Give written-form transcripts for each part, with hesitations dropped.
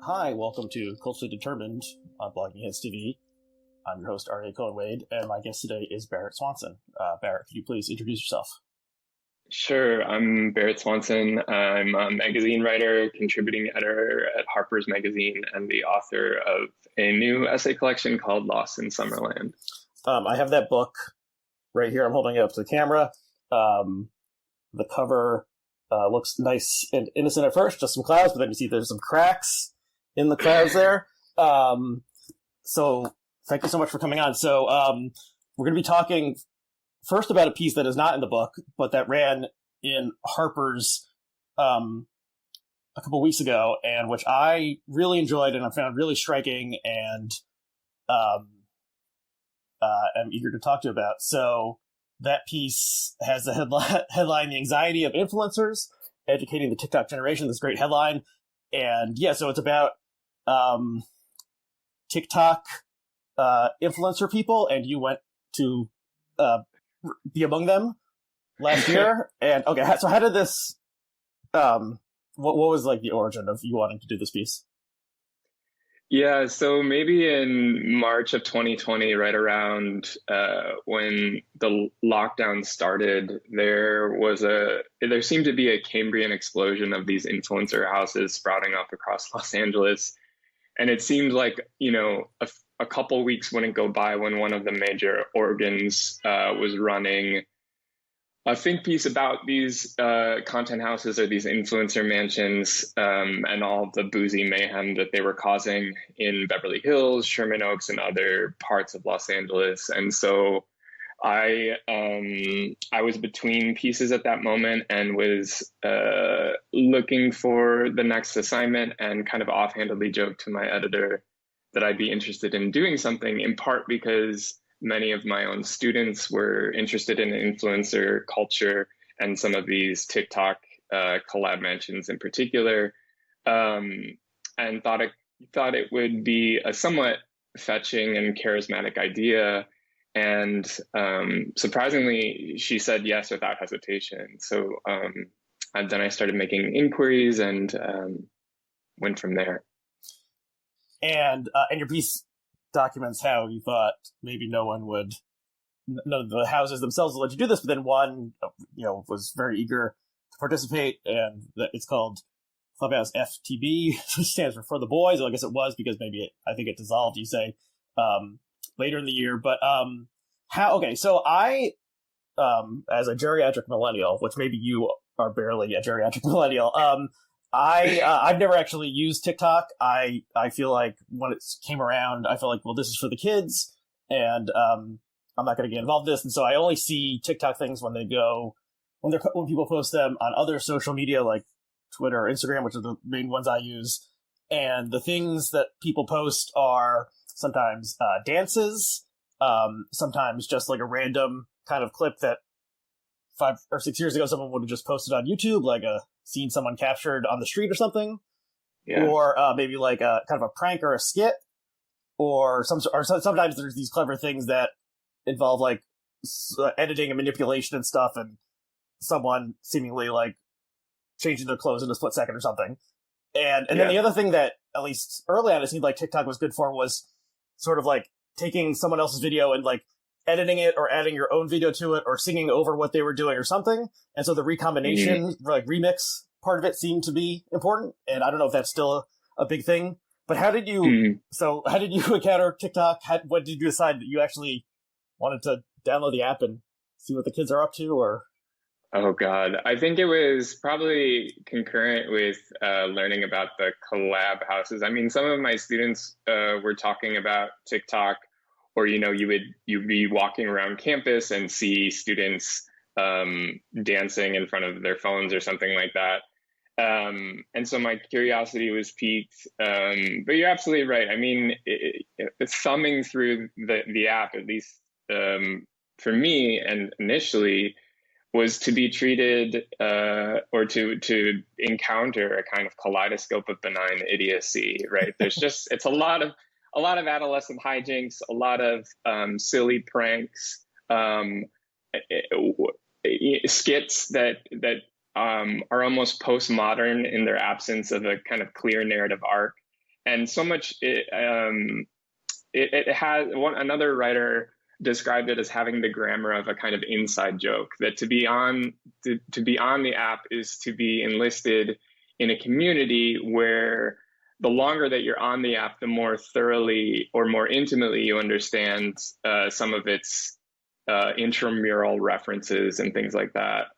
Hi, welcome to Culturally Determined on Blogging Hits TV. I'm your host, Aryeh Cohen-Wade, and my guest today is Barrett Swanson. Barrett, could you please introduce yourself? Sure. I'm Barrett Swanson. I'm a magazine writer, contributing editor at Harper's Magazine, and the author of a new essay collection called Lost in Summerland. I have that book right here. I'm holding it up to the camera. The cover looks nice and innocent at first, just some clouds, but then you see there's some cracks in the clouds there. So thank you so much for coming on. So we're going to be talking first about a piece that is not in the book, but that ran in Harper's a couple weeks ago, and which I really enjoyed and I found really striking, and am eager to talk to you about. So that piece has the headline, The Anxiety of Influencers, Educating the TikTok Generation, this great headline. And yeah, so it's about TikTok influencer people, and you went to be among them last year. And okay, so how did this, what was like the origin of you wanting to do this piece? Yeah, so maybe in March of 2020, right around when the lockdown started, there seemed to be a Cambrian explosion of these influencer houses sprouting up across Los Angeles. And it seemed like, a couple weeks wouldn't go by when one of the major organs was running a think piece about these content houses or these influencer mansions and all the boozy mayhem that they were causing in Beverly Hills, Sherman Oaks, and other parts of Los Angeles. And so I was between pieces at that moment and was looking for the next assignment, and kind of offhandedly joked to my editor that I'd be interested in doing something, in part because many of my own students were interested in influencer culture and some of these TikTok collab mansions in particular, and thought it would be a somewhat fetching and charismatic idea. And surprisingly, she said yes without hesitation. So then I started making inquiries and went from there. And your piece documents how you thought maybe none of the houses themselves would let you do this, but then one, was very eager to participate, and it's called Clubhouse FTB, which stands for the boys. Well, I guess it was because I think it dissolved, you say, later in the year. But so I, as a geriatric millennial, which maybe you are barely a geriatric millennial, I've never actually used TikTok. I feel like when it came around, I felt like, well, this is for the kids, and I'm not going to get involved in this. And so I only see TikTok things when people post them on other social media like Twitter or Instagram, which are the main ones I use. And the things that people post are sometimes dances, sometimes just like a random kind of clip that 5 or 6 years ago someone would have just posted on YouTube, like seen someone captured on the street or something, or maybe like a kind of a prank or a skit, or sometimes there's these clever things that involve like editing and manipulation and stuff, and someone seemingly like changing their clothes in a split second or something. And then the other thing that, at least early on, it seemed like TikTok was good for was sort of like taking someone else's video and like editing it or adding your own video to it or singing over what they were doing or something. And so the recombination, like remix part of it seemed to be important. And I don't know if that's still a big thing, but how did you encounter TikTok? What did you decide that you actually wanted to download the app and see what the kids are up to? Or Oh God, I think it was probably concurrent with learning about the collab houses. I mean, some of my students were talking about TikTok, or you'd be walking around campus and see students dancing in front of their phones or something like that. And so my curiosity was piqued. But you're absolutely right. I mean, thumbing through the app, at least for me, and initially, was to be treated or to encounter a kind of kaleidoscope of benign idiocy, right? It's a lot of adolescent hijinks, a lot of silly pranks, skits that are almost postmodern in their absence of a kind of clear narrative arc. And so much it has another writer described it as having the grammar of a kind of inside joke, that to be on the app is to be enlisted in a community where the longer that you're on the app, the more thoroughly or more intimately you understand some of its intramural references and things like that.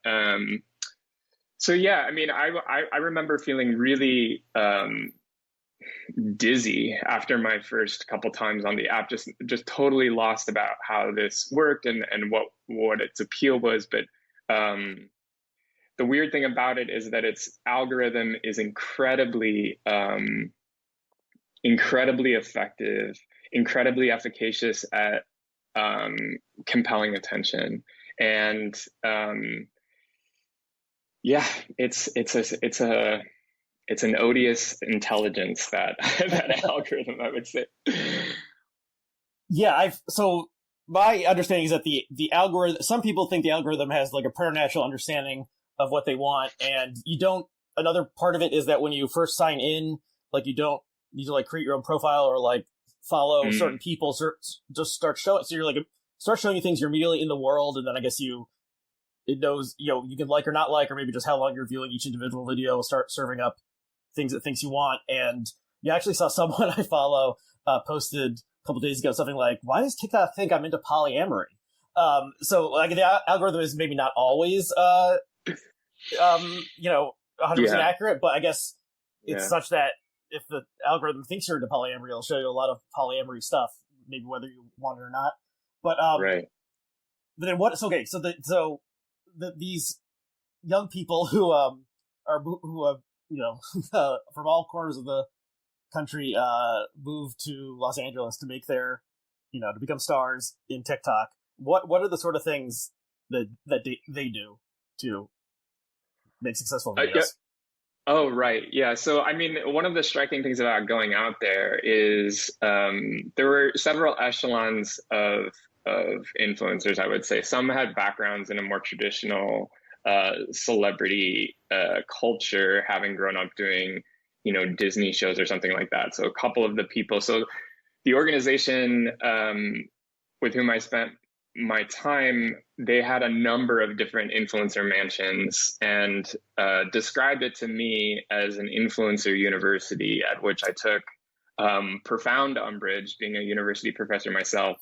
So yeah, I mean, I remember feeling really dizzy after my first couple times on the app, just totally lost about how this worked and what its appeal was. But the weird thing about it is that its algorithm is incredibly effective, incredibly efficacious at compelling attention. And yeah, it's an odious intelligence, that that algorithm, I would say. Yeah, so my understanding is that the algorithm, some people think the algorithm has like a preternatural understanding of what they want, and you don't. Another part of it is that when you first sign in, like you don't need to like create your own profile or like follow certain people, just start showing. So you're like start showing you things you're immediately in the world, and then I guess it knows, you can like or not like, or maybe just how long you're viewing each individual video will start serving up things it thinks you want. And you actually saw someone I follow posted a couple days ago something like, why does TikTok think I'm into polyamory? So like the algorithm is maybe not always 100% accurate, but I guess it's such that if the algorithm thinks you're into polyamory, it'll show you a lot of polyamory stuff, maybe whether you want it or not. But right. But then what? Okay, so these young people who have from all corners of the country moved to Los Angeles to make their to become stars in TikTok. What are the sort of things that they do to make successful videos? Oh, right. Yeah. So, I mean, one of the striking things about going out there is there were several echelons of influencers, I would say. Some had backgrounds in a more traditional celebrity culture, having grown up doing, Disney shows or something like that. So a couple of the people, so the organization with whom I spent my time, they had a number of different influencer mansions and described it to me as an influencer university, at which I took profound umbrage, being a university professor myself.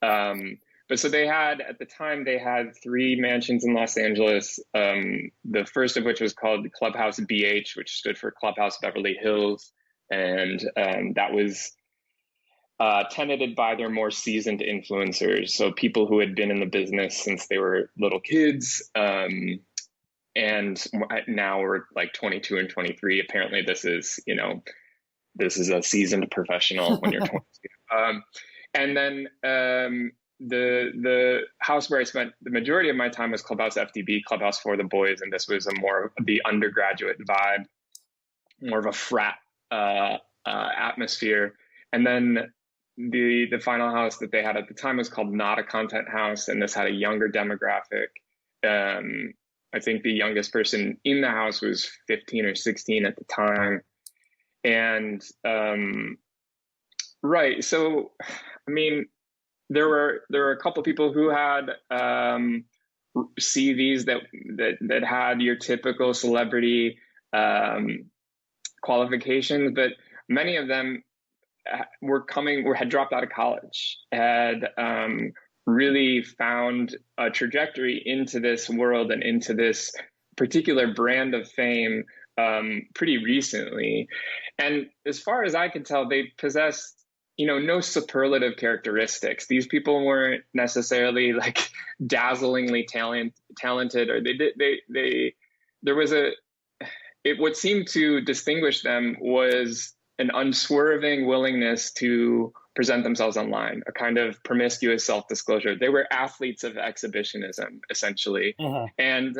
But so at the time, they had 3 mansions in Los Angeles. The first of which was called Clubhouse BH, which stood for Clubhouse Beverly Hills. And that was tenanted by their more seasoned influencers. So people who had been in the business since they were little kids. And now we're like 22 and 23. Apparently this is a seasoned professional when you're 22. And then the house where I spent the majority of my time was Clubhouse FDB, Clubhouse for the Boys, and this was a more of the undergraduate vibe, more of a frat atmosphere. And then the final house that they had at the time was called Not a Content House, and this had a younger demographic. I think the youngest person in the house was 15 or 16 at the time. And right, so I mean, there were a couple of people who had CVs that had your typical celebrity qualifications, but many of them had dropped out of college, had really found a trajectory into this world and into this particular brand of fame pretty recently. And as far as I can tell, they possessed no superlative characteristics. These people weren't necessarily like dazzlingly talented, or what seemed to distinguish them was an unswerving willingness to present themselves online, a kind of promiscuous self-disclosure. They were athletes of exhibitionism, essentially. And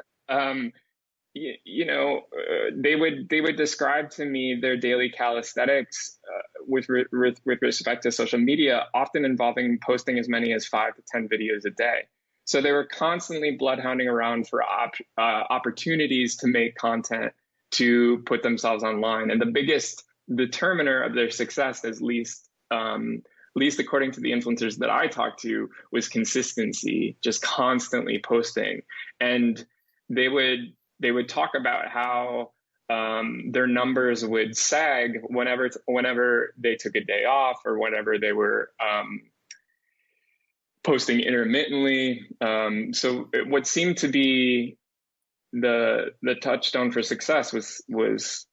they would describe to me their daily calisthenics with respect to social media, often involving posting as many as 5 to 10 videos a day. So they were constantly bloodhounding around for opportunities to make content, to put themselves online. And the biggest determiner of their success, at least according to the influencers that I talked to, was consistency, just constantly posting. And they would talk about how their numbers would sag whenever they took a day off, or whenever they were posting intermittently. So what seemed to be the touchstone for success was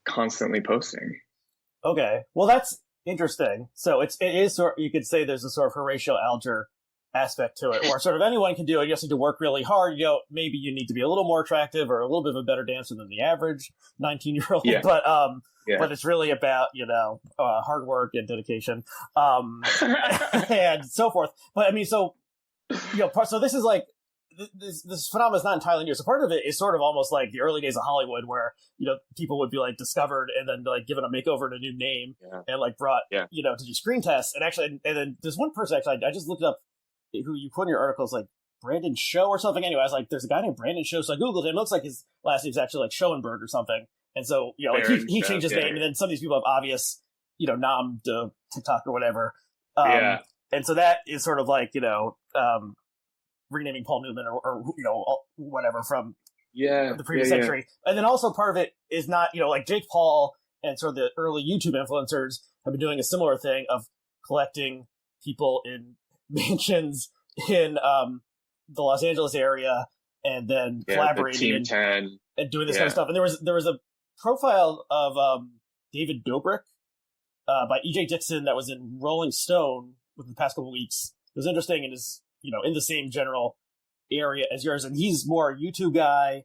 constantly posting. Okay, well, that's interesting. So it is sort, you could say there's a sort of Horatio Alger aspect to it, where sort of anyone can do it. You just need to work really hard. Maybe you need to be a little more attractive or a little bit of a better dancer than the average 19-year-old. Yeah. But it's really about hard work and dedication, and so forth. But I mean, so this is like this phenomenon is not entirely new. So part of it is sort of almost like the early days of Hollywood, where people would be like discovered and then like given a makeover and a new name, and like brought to do screen tests. And actually, and then there's one person actually I just looked up who you put in your articles, like Brandon Show or something. Anyway, I was like, there's a guy named Brandon Show, so I googled him. It looks like his last name's actually like Schoenberg or something. And so he changed his name, and then some of these people have obvious nom to TikTok or whatever. And so that is sort of like renaming Paul Newman or whatever from the previous century. And then also part of it is not, like Jake Paul and sort of the early YouTube influencers have been doing a similar thing of collecting people in mansions in the Los Angeles area and then collaborating and doing this kind of stuff. And there was a profile of David Dobrik by E.J. Dixon that was in Rolling Stone within the past couple of weeks. It was interesting and is in the same general area as yours, and he's more a YouTube guy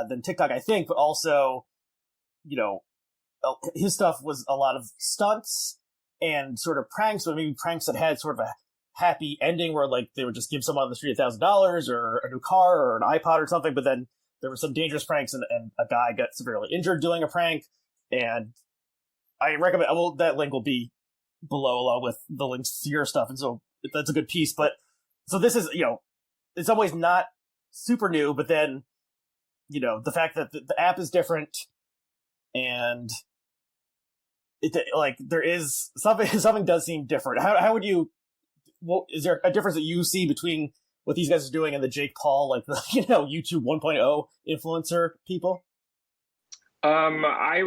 than TikTok, I think, but also, his stuff was a lot of stunts and sort of pranks, but maybe pranks that had sort of a happy ending where like they would just give someone on the street $1,000 or a new car or an iPod or something, but then there were some dangerous pranks and a guy got severely injured doing a prank. And I recommend, that link will be below along with the links to your stuff, and so that's a good piece. But so this is, in some ways not super new, but then, the fact that the app is different and there is something does seem different. How would you, is there a difference that you see between what these guys are doing and the Jake Paul, like the, YouTube 1.0 influencer people? I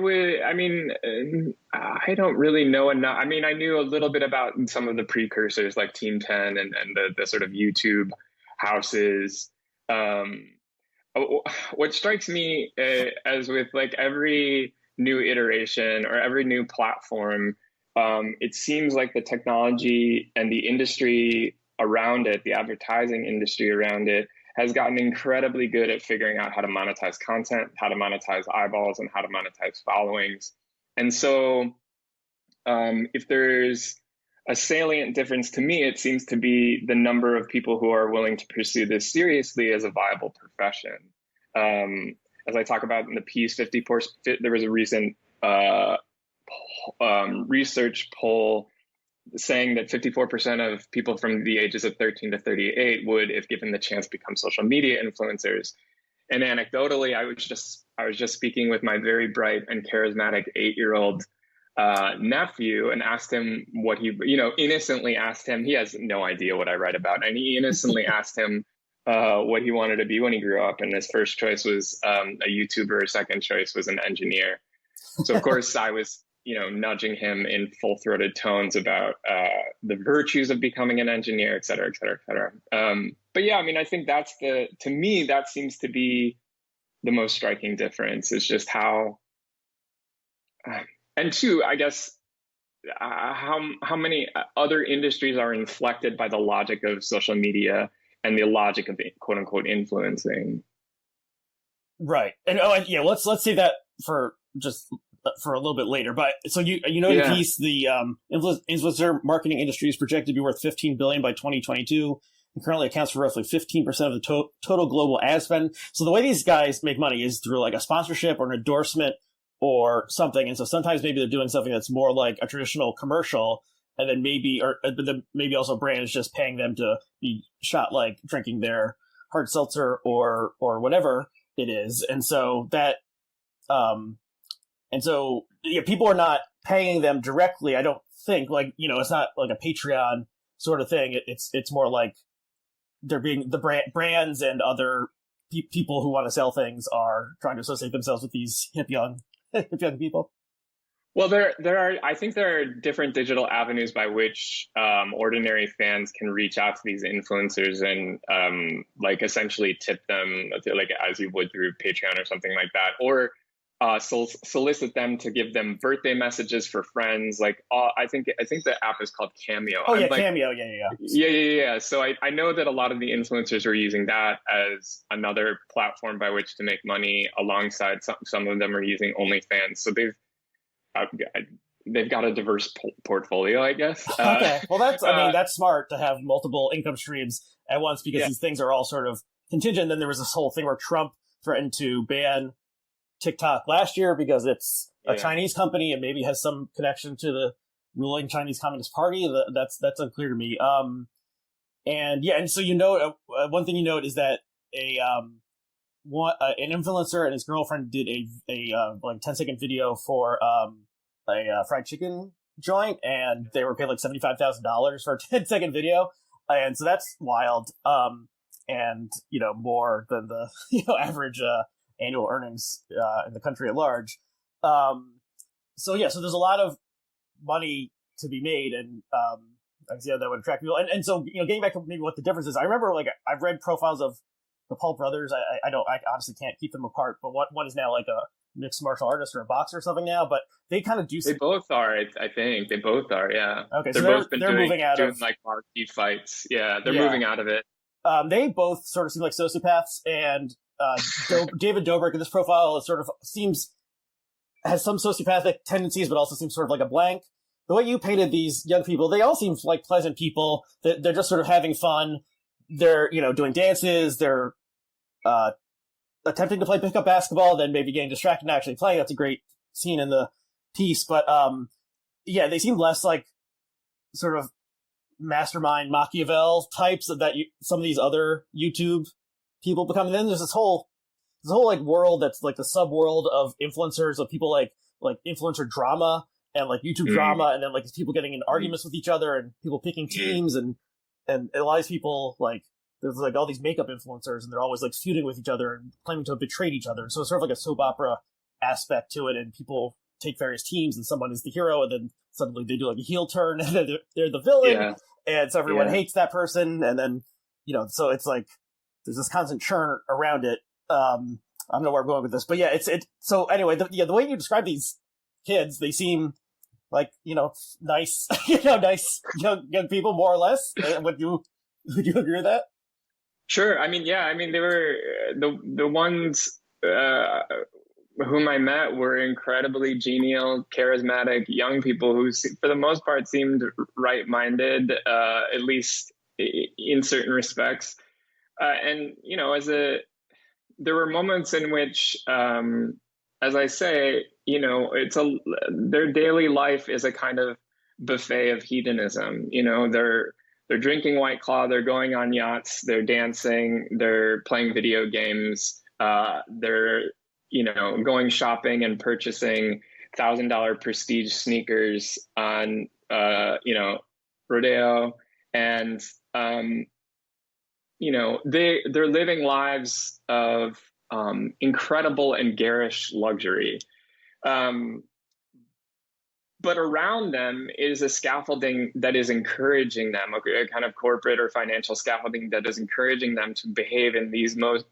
don't really know enough. I mean, I knew a little bit about some of the precursors like Team 10 and the sort of YouTube houses. What strikes me as with like every new iteration or every new platform, it seems like the technology and the industry around it, the advertising industry around it, has gotten incredibly good at figuring out how to monetize content, how to monetize eyeballs, and how to monetize followings. And so if there's a salient difference to me, it seems to be the number of people who are willing to pursue this seriously as a viable profession. As I talk about in the piece, there was a recent research poll saying that 54% of people from the ages of 13 to 38 would, if given the chance, become social media influencers. And anecdotally, I was just speaking with my very bright and charismatic 8-year-old nephew and asked him what he, innocently asked him. He has no idea what I write about, and he innocently asked him what he wanted to be when he grew up. And his first choice was a YouTuber. Second choice was an engineer. So of course I was, nudging him in full-throated tones about the virtues of becoming an engineer, et cetera, et cetera, et cetera. But yeah, I mean, I think to me, that seems to be the most striking difference, is just how, and two, I guess, how many other industries are inflected by the logic of social media and the logic of quote unquote influencing. Right. And let's say that for a little bit later. But so the piece, the influencer marketing industry is projected to be worth $15 billion by 2022, and currently accounts for roughly 15% of the total global ad spend. So the way these guys make money is through like a sponsorship or an endorsement or something. And so sometimes maybe they're doing something that's more like a traditional commercial, and then but then maybe also a brand is just paying them to be shot like drinking their hard seltzer or whatever it is, and so people are not paying them directly. I don't think, like, it's not like a Patreon sort of thing. It's more like they're being the brands and other people who want to sell things are trying to associate themselves with these hip young people. Well, I think there are different digital avenues by which ordinary fans can reach out to these influencers and like essentially tip them, like as you would through Patreon or something like that, or solicit them to give them birthday messages for friends. Like I think the app is called Cameo. Oh, yeah, like, Cameo, yeah. Yeah. So I know that a lot of the influencers are using that as another platform by which to make money. Alongside some of them are using OnlyFans. So they've got a diverse portfolio, I guess. Okay, well that's smart to have multiple income streams at once, because these things are all sort of contingent. And then there was this whole thing where Trump threatened to ban TikTok last year because it's a Chinese company and maybe has some connection to the ruling Chinese Communist Party. That's unclear to me. And so one thing you note is that an influencer and his girlfriend did a like 10-second video for a fried chicken joint, and they were paid like $75,000 for a 10-second video, and so that's wild. And more than the average annual earnings in the country at large. So there's a lot of money to be made, and I can see how that would attract people. And so getting back to maybe what the difference is, I remember like I've read profiles of the Paul brothers. I honestly can't keep them apart, but one is now like a mixed martial artist or a boxer or something now, but they kind of do. They both are, I think. They both are, yeah. Okay, so they're moving out of like marquee fights. Yeah, they're moving out of it. They both sort of seem like sociopaths, and David Dobrik in this profile has some sociopathic tendencies, but also seems sort of like a blank. The way you painted these young people, they all seem like pleasant people. They're just sort of having fun. They're doing dances. They're attempting to play pickup basketball, then maybe getting distracted and actually playing. That's a great scene in the piece. But they seem less like sort of mastermind Machiavel types that some of these other YouTube people become. And then there's this whole like world that's like the sub world of influencers, of people like influencer drama and like YouTube drama, and then like people getting in arguments with each other and people picking teams, and a lot of these people, like there's like all these makeup influencers, and they're always like feuding with each other and claiming to have betrayed each other. And so it's sort of like a soap opera aspect to it, and people take various teams, and someone is the hero, and then suddenly they do like a heel turn, and then they're the villain, and so everyone hates that person, and then so it's like there's this constant churn around it. I don't know where I'm going with this, but it's so anyway, the way you describe these kids, they seem like nice, nice young people, more or less. Would you agree with that? Sure. I mean, they were the ones whom I met were incredibly genial, charismatic young people who, for the most part, seemed right-minded, at least in certain respects. And there were moments in which, as I say, their daily life is a kind of buffet of hedonism. They're drinking White Claw, they're going on yachts, they're dancing, they're playing video games, they're going shopping and purchasing $1,000 prestige sneakers on Rodeo, and they're living lives of incredible and garish luxury. But around them is a scaffolding that is encouraging them, a kind of corporate or financial scaffolding that is encouraging them to behave in these most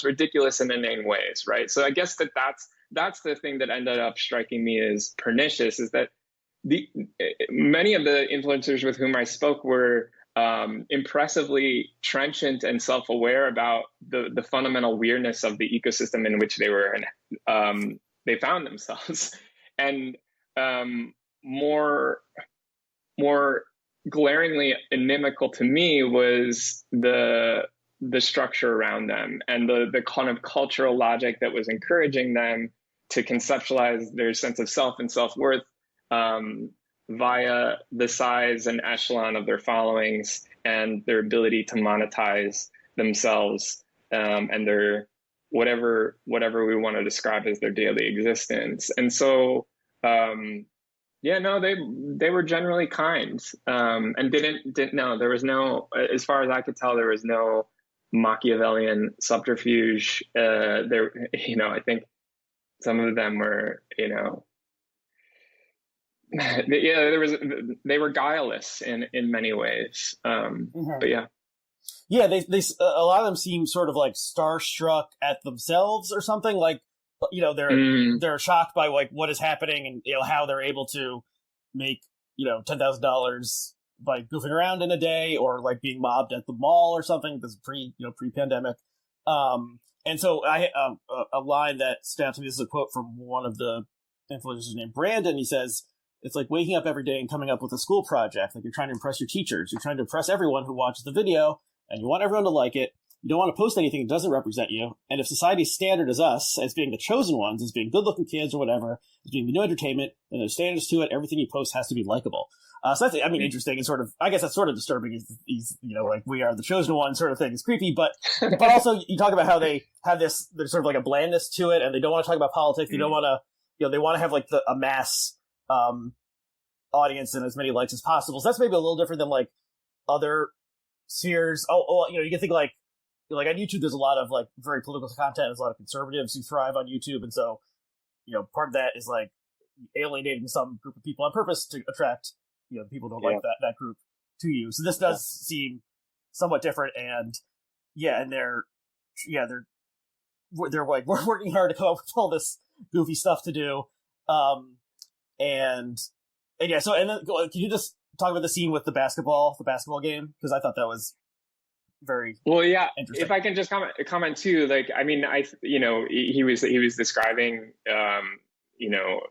ridiculous and inane ways, right? So I guess that's the thing that ended up striking me as pernicious, is that many of the influencers with whom I spoke were impressively trenchant and self-aware about the fundamental weirdness of the ecosystem in which they found themselves, and more glaringly inimical to me was the structure around them, and the kind of cultural logic that was encouraging them to conceptualize their sense of self and self-worth via the size and echelon of their followings and their ability to monetize themselves, and their whatever we want to describe as their daily existence. And so they were generally kind, and didn't no, there was no, as far as I could tell, there was no Machiavellian subterfuge. There, I think some of them were, they were guileless in many ways. But yeah. Yeah, they a lot of them seem sort of like starstruck at themselves or something. Like, they're shocked by like what is happening, and how they're able to make $10,000 by goofing around in a day, or like being mobbed at the mall or something. This is pre-pandemic. And so I a line that stood out to me. This is a quote from one of the influencers named Brandon. He says, "It's like waking up every day and coming up with a school project. Like you're trying to impress your teachers. You're trying to impress everyone who watches the video, and you want everyone to like it. You don't want to post anything that doesn't represent you. And if society's standard is us, as being the chosen ones, as being good-looking kids or whatever, as being the new entertainment, then there's standards to it. Everything you post has to be likable." So that's, interesting, and sort of, I guess that's sort of disturbing. He's like, we are the chosen one sort of thing. It's creepy, but also you talk about how they have this, there's sort of like a blandness to it, and they don't want to talk about politics. They don't want to, they want to have like a mass audience and as many likes as possible. So that's maybe a little different than like other spheres. You can think like on YouTube, there's a lot of like very political content. There's a lot of conservatives who thrive on YouTube, and so part of that is like alienating some group of people on purpose to attract people who don't like that group to you. So this does seem somewhat different, and they're like, we're working hard to come up with all this goofy stuff to do, and then can you just talk about the scene with the basketball game, because I thought that was very interesting. If I can just comment too, like, I mean, he was describing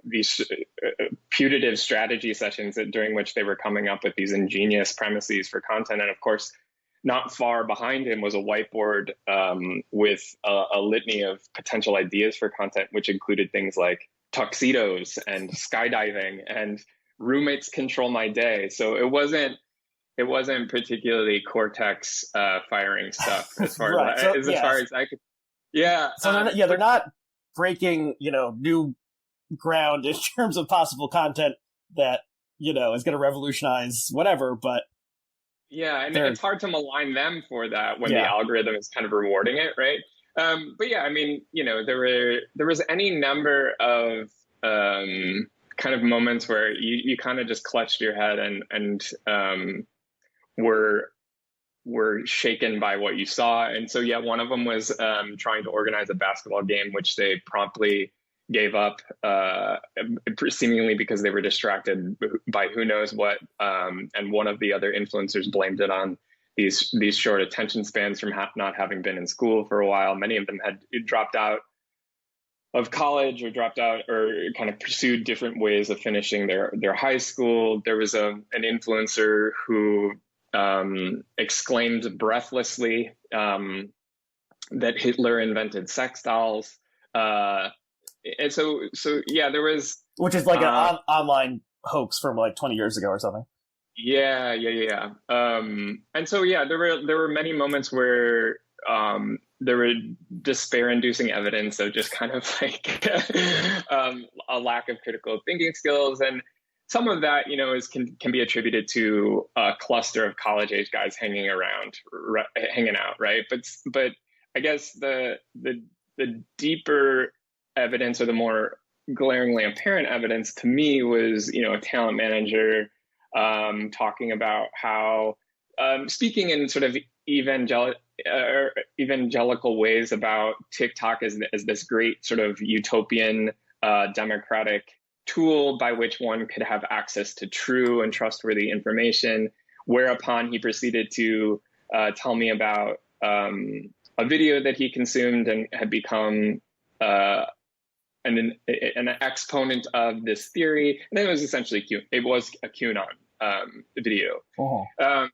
these putative strategy sessions during which they were coming up with these ingenious premises for content, and of course not far behind him was a whiteboard with a litany of potential ideas for content, which included things like tuxedos and skydiving and roommates control my day. So it wasn't particularly cortex firing stuff as far as I could. Yeah. So they're not breaking new ground in terms of possible content that is going to revolutionize whatever. But and it's hard to malign them for that when the algorithm is kind of rewarding it, right? But yeah, I mean, there was any number of kind of moments where you kind of just clutched your head and were shaken by what you saw. And so, one of them was trying to organize a basketball game, which they promptly gave up, seemingly because they were distracted by who knows what. And one of the other influencers blamed it on these short attention spans from not having been in school for a while. Many of them had dropped out of college or dropped out or kind of pursued different ways of finishing their high school. There was an influencer who exclaimed breathlessly that Hitler invented sex dolls. And so there was, which is like an online hoax from like 20 years ago or something. Yeah. And so there were many moments where there were despair-inducing evidence of just kind of like a lack of critical thinking skills, and some of that can be attributed to a cluster of college-age guys hanging out, right? But I guess the deeper evidence, or the more glaringly apparent evidence to me, was a talent manager talking about how speaking in sort of evangelical ways about TikTok as this great sort of utopian democratic tool by which one could have access to true and trustworthy information, whereupon he proceeded to tell me about a video that he consumed and had become an exponent of this theory. And it was essentially it was a QAnon video. Uh-huh.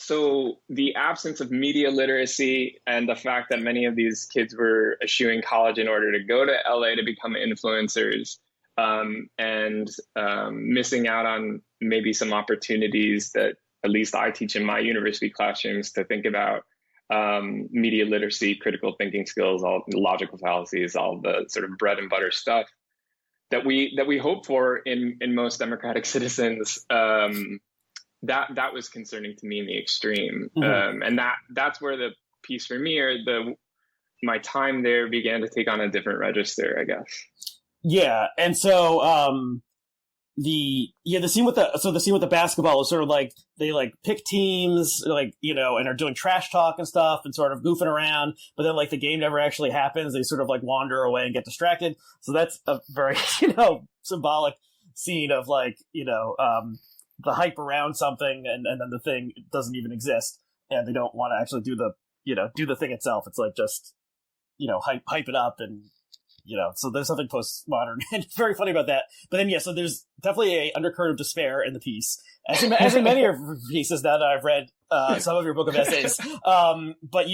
So the absence of media literacy and the fact that many of these kids were eschewing college in order to go to LA to become influencers and missing out on maybe some opportunities that at least I teach in my university classrooms to think about media literacy, critical thinking skills, all the logical fallacies, all the sort of bread and butter stuff that we hope for in most democratic citizens. That was concerning to me in the extreme, and that's where the piece for me, or my time there, began to take on a different register, I guess. Yeah, and so the scene with the basketball is sort of like they like pick teams, like, you know, and are doing trash talk and stuff and sort of goofing around, but then like the game never actually happens. They sort of like wander away and get distracted. So that's a very, you know, symbolic scene of like, you know, the hype around something and then the thing doesn't even exist, and they don't want to actually do the thing itself. It's like just, you know, hype it up, and you know, so there's something postmodern and very funny about that. But then, yeah, so there's definitely a undercurrent of despair in the piece, as in many of your pieces now that I've read some of your book of essays. But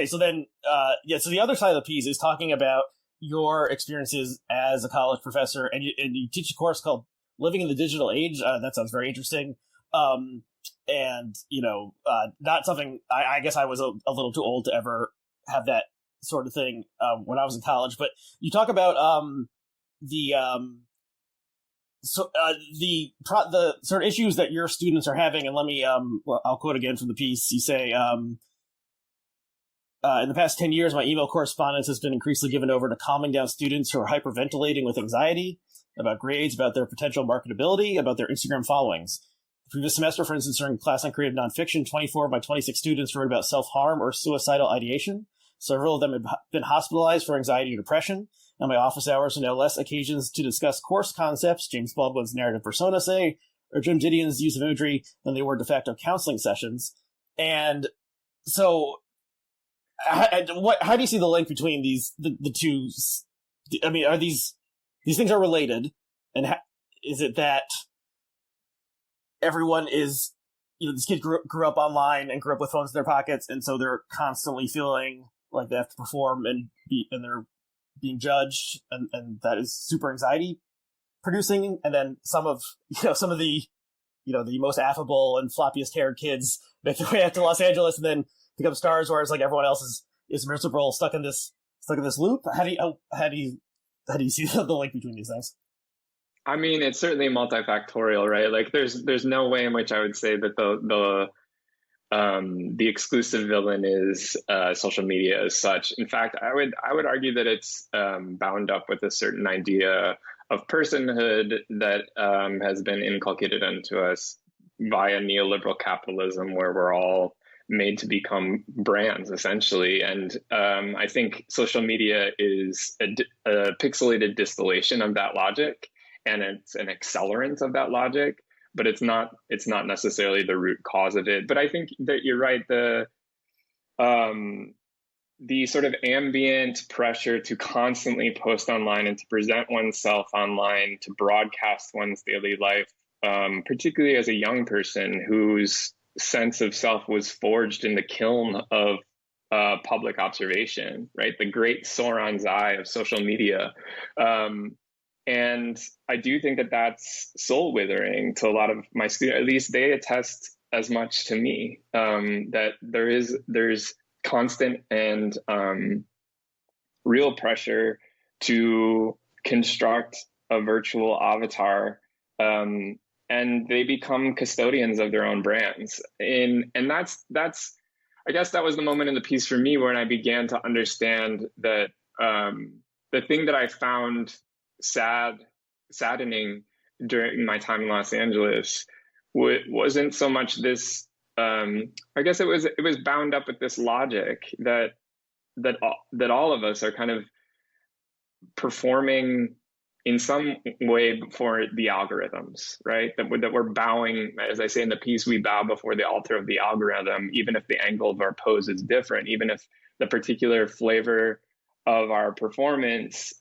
so the other side of the piece is talking about your experiences as a college professor, and you teach a course called Living in the Digital Age. That sounds very interesting. And, you know, not something, I guess I was a little too old to ever have that sort of thing when I was in college, but you talk about the sort of issues that your students are having, and let me I'll quote again from the piece. You say, in the past 10 years, my email correspondence has been increasingly given over to calming down students who are hyperventilating with anxiety about grades, about their potential marketability, about their Instagram followings. The previous semester, for instance, during class on creative nonfiction, 24 of my 26 students wrote about self-harm or suicidal ideation. Several of them have been hospitalized for anxiety or depression. And my office hours are now less occasions to discuss course concepts, James Baldwin's narrative persona, say, or Joan Didion's use of imagery, than they were de facto counseling sessions. And so, how do you see the link between the two? I mean, are these things are related? And is it that everyone is, you know, this kid grew up online and grew up with phones in their pockets, and so they're constantly feeling like they have to perform and they're being judged, and that is super anxiety producing. And then some of the, you know, the most affable and floppiest haired kids make their way out to Los Angeles and then become stars, whereas like everyone else is miserable, stuck in this loop. How do you see the link between these things? I mean, it's certainly multifactorial, right? Like there's no way in which I would say that the exclusive villain is social media as such. In fact, I would argue that it's bound up with a certain idea of personhood that has been inculcated into us via neoliberal capitalism, where we're all made to become brands, essentially. And I think social media is a pixelated distillation of that logic, and it's an accelerant of that logic. But it's not necessarily the root cause of it. But I think that you're right. The sort of ambient pressure to constantly post online and to present oneself online, to broadcast one's daily life, particularly as a young person whose sense of self was forged in the kiln of public observation, right? The great Sauron's eye of social media. And I do think that that's soul withering to a lot of my students. At least they attest as much to me, that there's constant and real pressure to construct a virtual avatar, and they become custodians of their own brands. And that's I guess that was the moment in the piece for me when I began to understand that the thing that I found saddening during my time in Los Angeles wasn't so much this. I guess it was bound up with this logic that all of us are kind of performing in some way before the algorithms, right? That we're bowing, as I say in the piece, we bow before the altar of the algorithm, even if the angle of our pose is different, even if the particular flavor of our performance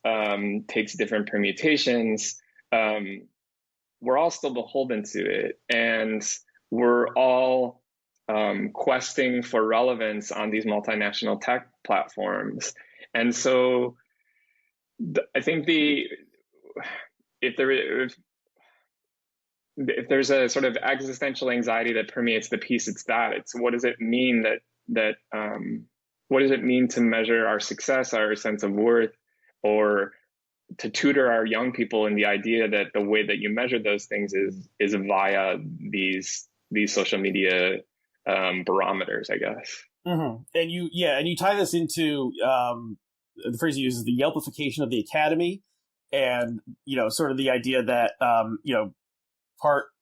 takes different permutations. We're all still beholden to it, and we're all questing for relevance on these multinational tech platforms. And so I think if there's a sort of existential anxiety that permeates the piece, it's what does it mean what does it mean to measure our success, our sense of worth, or to tutor our young people in the idea that the way that you measure those things is via these social media barometers, I guess. Mm-hmm. And you tie this into the phrase you use is the Yelpification of the academy, and sort of the idea that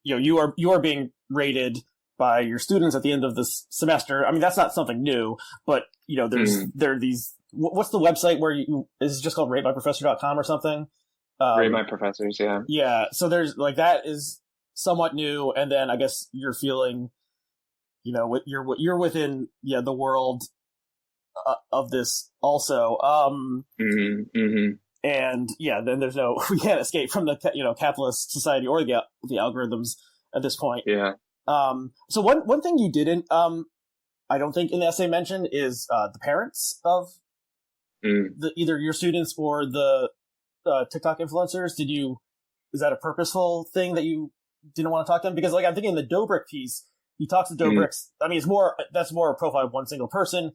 you are being rated by your students at the end of this semester. I mean, that's not something new, but there are these. What's the website where is it just called ratemyprofessor.com or something? Rate My Professors, yeah. Yeah, so there's that is somewhat new, and then I guess you're feeling, you're within the world of this also. And then there's we can't escape from the capitalist society or the algorithms at this point. Yeah. So one thing you didn't I don't think in the essay mention is the parents of either your students or the TikTok influencers. Is that a purposeful thing that you didn't want to talk to them? Because I'm thinking in the Dobrik piece, he talks to Dobrik's. I mean, that's more a profile of one single person.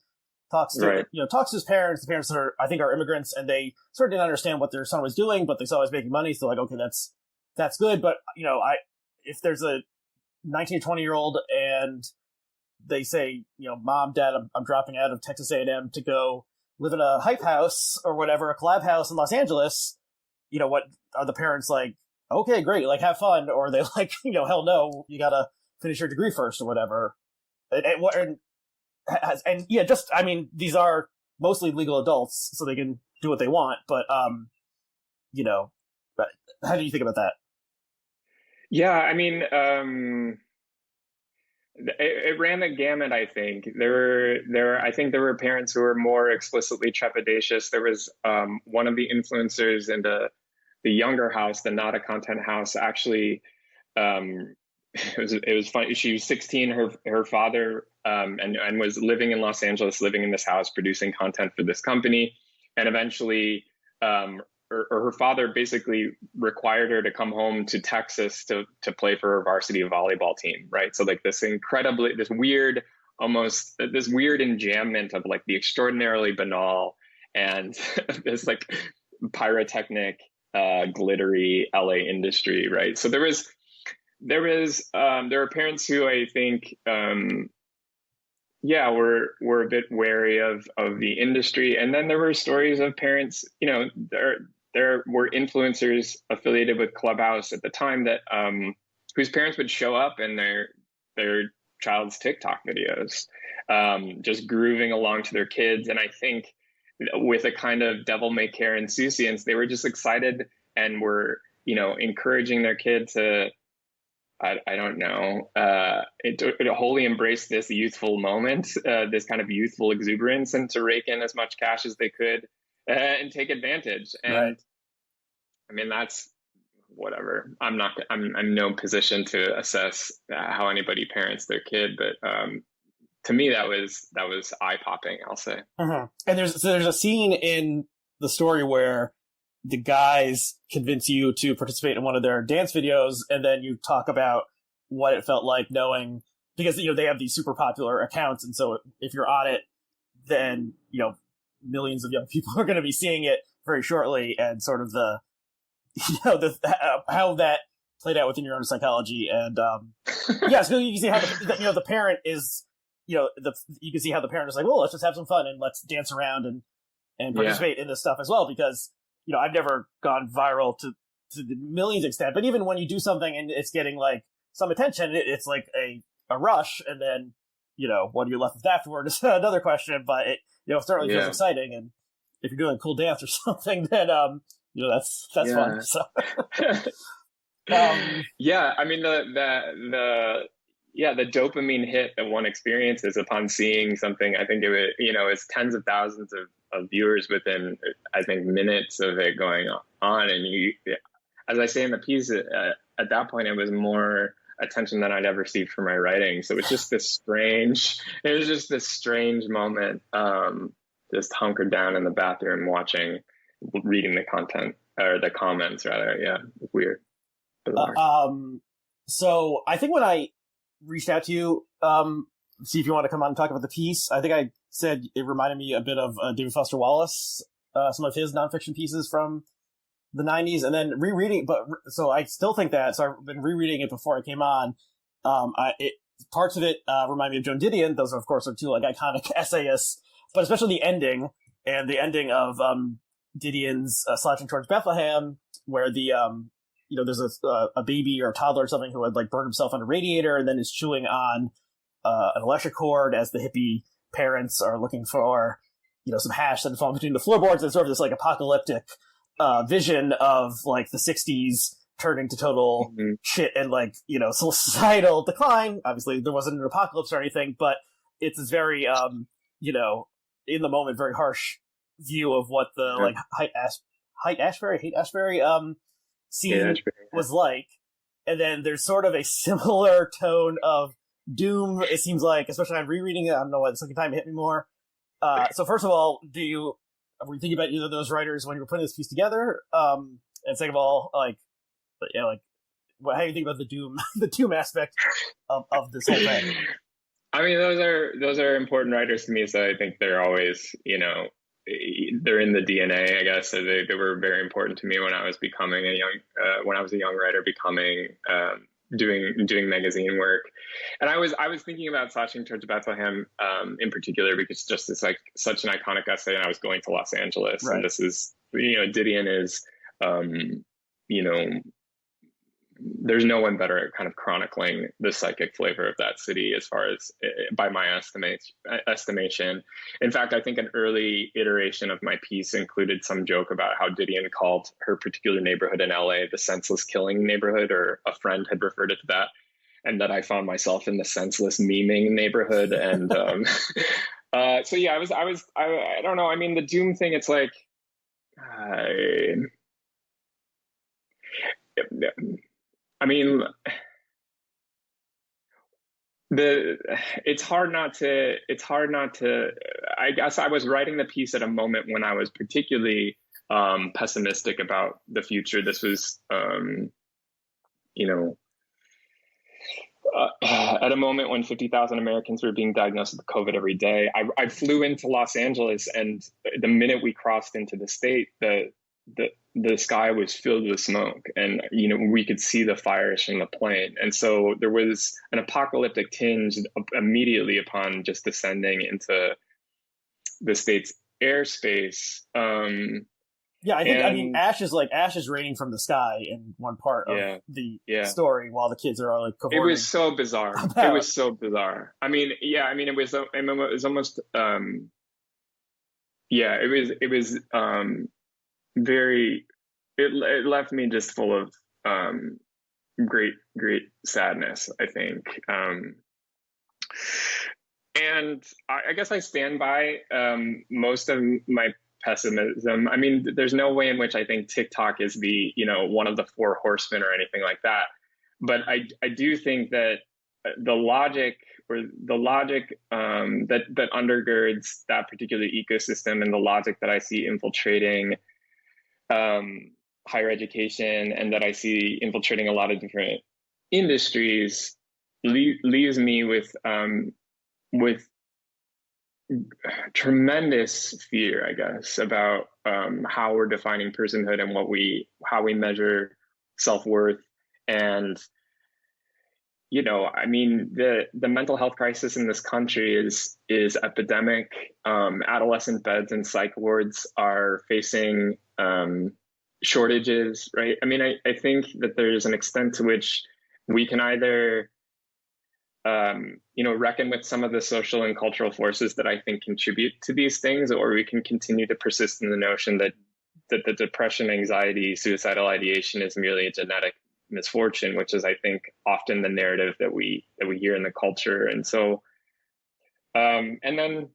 Talks to his parents. The parents I think are immigrants, and they sort of didn't understand what their son was doing, but they saw he was making money, so okay, that's good. But if there's a 19 or 20-year-old and they say, Mom, Dad, I'm dropping out of Texas A&M to go live in a hype house or whatever, a collab house in Los Angeles, what are the parents like? Okay, great, have fun, or are they hell no, you gotta finish your degree first or whatever. These are mostly legal adults, so they can do what they want. But how do you think about that? Yeah, I mean, it ran the gamut. I think there were parents who were more explicitly trepidatious. There was one of the influencers in the younger house, the Not a Content house, actually. It was funny. She was 16. Her father and was living in Los Angeles, living in this house, producing content for this company, and eventually, her father basically required her to come home to Texas to play for her varsity volleyball team, right? So this weird enjambment of the extraordinarily banal and this pyrotechnic, glittery LA industry, right? So there were parents who I think were a bit wary of the industry, and then there were stories of parents, there were influencers affiliated with Clubhouse at the time that whose parents would show up in their child's TikTok videos, just grooving along to their kids, and I think with a kind of devil may care insouciance, they were just excited and were encouraging their kid to. I don't know, to wholly embrace this youthful moment, this kind of youthful exuberance, and to rake in as much cash as they could and take advantage. And right. I mean, that's whatever. I'm in no position to assess how anybody parents their kid, but to me, that was eye-popping, I'll say. Uh-huh. And there's a scene in the story where the guys convince you to participate in one of their dance videos, and then you talk about what it felt like knowing, because they have these super popular accounts, and so if you're on it, then millions of young people are going to be seeing it very shortly, and sort of the how that played out within your own psychology, and so you can see how the parent is you can see how the parent is like, well, let's just have some fun and let's dance around and participate in this stuff as well, because I've never gone viral to the millions extent, but even when you do something and it's getting some attention, it's like a rush, and then what are you left with afterward is another question. But it certainly feels exciting, and if you're doing a cool dance or something, then that's fun. So I mean the dopamine hit that one experiences upon seeing something, I think it's tens of thousands of viewers within, I think, minutes of it going on. And as I say in the piece, at that point, it was more attention than I'd ever received for my writing. So it's just this strange moment, just hunkered down in the bathroom reading the content. or the comments rather. Yeah, it's weird. So I think when I reached out to you, see if you want to come on and talk about the piece, I think I said it reminded me a bit of David Foster Wallace, some of his nonfiction pieces from the 90s, and then rereading. So I still think that. So I've been rereading it before I came on. Parts of it remind me of Joan Didion. Those, of course, are two like iconic essayists, but especially the ending of Didion's Slouching Towards Bethlehem, where the there's a baby or a toddler or something who had like burned himself on a radiator and then is chewing on an electric cord as the hippie parents are looking for some hash that had fallen between the floorboards, and sort of this like apocalyptic vision of like the 60s turning to total shit and like societal decline. Obviously there wasn't an apocalypse or anything, but it's this very in the moment very harsh view of what the like Haight-Ashbury scene was like. And then there's sort of a similar tone of doom, it seems like, especially I'm rereading it. I don't know why the second time it hit me more. So first of all, were you thinking about either of those writers when you were putting this piece together? And second of all, how do you think about the doom aspect of this whole thing? I mean, those are important writers to me, so I think they're always, they're in the DNA, I guess. So they were very important to me when I was becoming a young writer, doing magazine work. And I was thinking about Slouching Towards Bethlehem in particular because just it's like such an iconic essay, and I was going to Los Angeles, right. And this is Didion is there's no one better at kind of chronicling the psychic flavor of that city, as far as by my estimation. In fact, I think an early iteration of my piece included some joke about how Didion called her particular neighborhood in LA the senseless killing neighborhood, or a friend had referred it to that, and that I found myself in the senseless memeing neighborhood. And so yeah, I don't know. I mean, the doom thing, it's like, I mean, it's hard not to, I guess I was writing the piece at a moment when I was particularly pessimistic about the future. This was, at a moment when 50,000 Americans were being diagnosed with COVID every day. I flew into Los Angeles, and the minute we crossed into the state, the sky was filled with smoke, and we could see the fires from the plane. And so there was an apocalyptic tinge immediately upon just descending into the state's airspace. I think ash is raining from the sky in one part of the story, while the kids are all like cavorting. It was so bizarre. It was so bizarre. I mean, it was almost it was very, it left me just full of great sadness, I think. And I guess I stand by most of my pessimism. I mean, there's no way in which I think TikTok is the, one of the four horsemen or anything like that. But I do think that the logic that undergirds that particular ecosystem, and the logic that I see infiltrating higher education, and that I see infiltrating a lot of different industries, leaves me with tremendous fear, I guess, about how we're defining personhood and how we measure self-worth. And I mean, the mental health crisis in this country is epidemic. Adolescent beds and psych wards are facing shortages, right? I mean, I think that there's an extent to which we can either reckon with some of the social and cultural forces that I think contribute to these things, or we can continue to persist in the notion that the depression, anxiety, suicidal ideation is merely a genetic misfortune, which is, I think, often the narrative that we hear in the culture. And so, and then,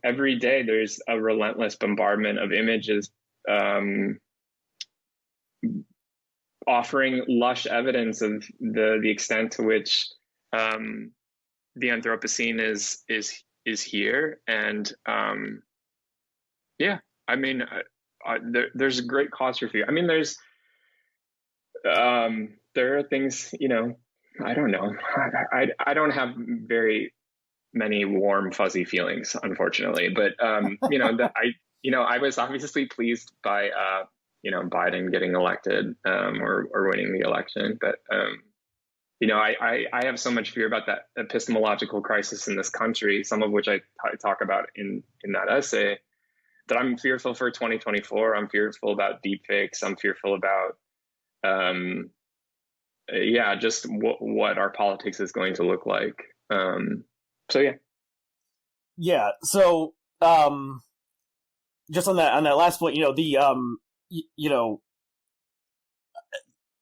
every day there's a relentless bombardment of images offering lush evidence of the extent to which the Anthropocene is here. And I mean, there's a great cause for fear. I mean, there are things, I don't know. I don't have very many warm, fuzzy feelings, unfortunately. But I was obviously pleased by Biden getting elected, or winning the election. But I have so much fear about that epistemological crisis in this country, some of which I talk about in that essay, that I'm fearful for 2024. I'm fearful about deepfakes. I'm fearful about just what our politics is going to look like. So yeah. Yeah. So, just on that last point,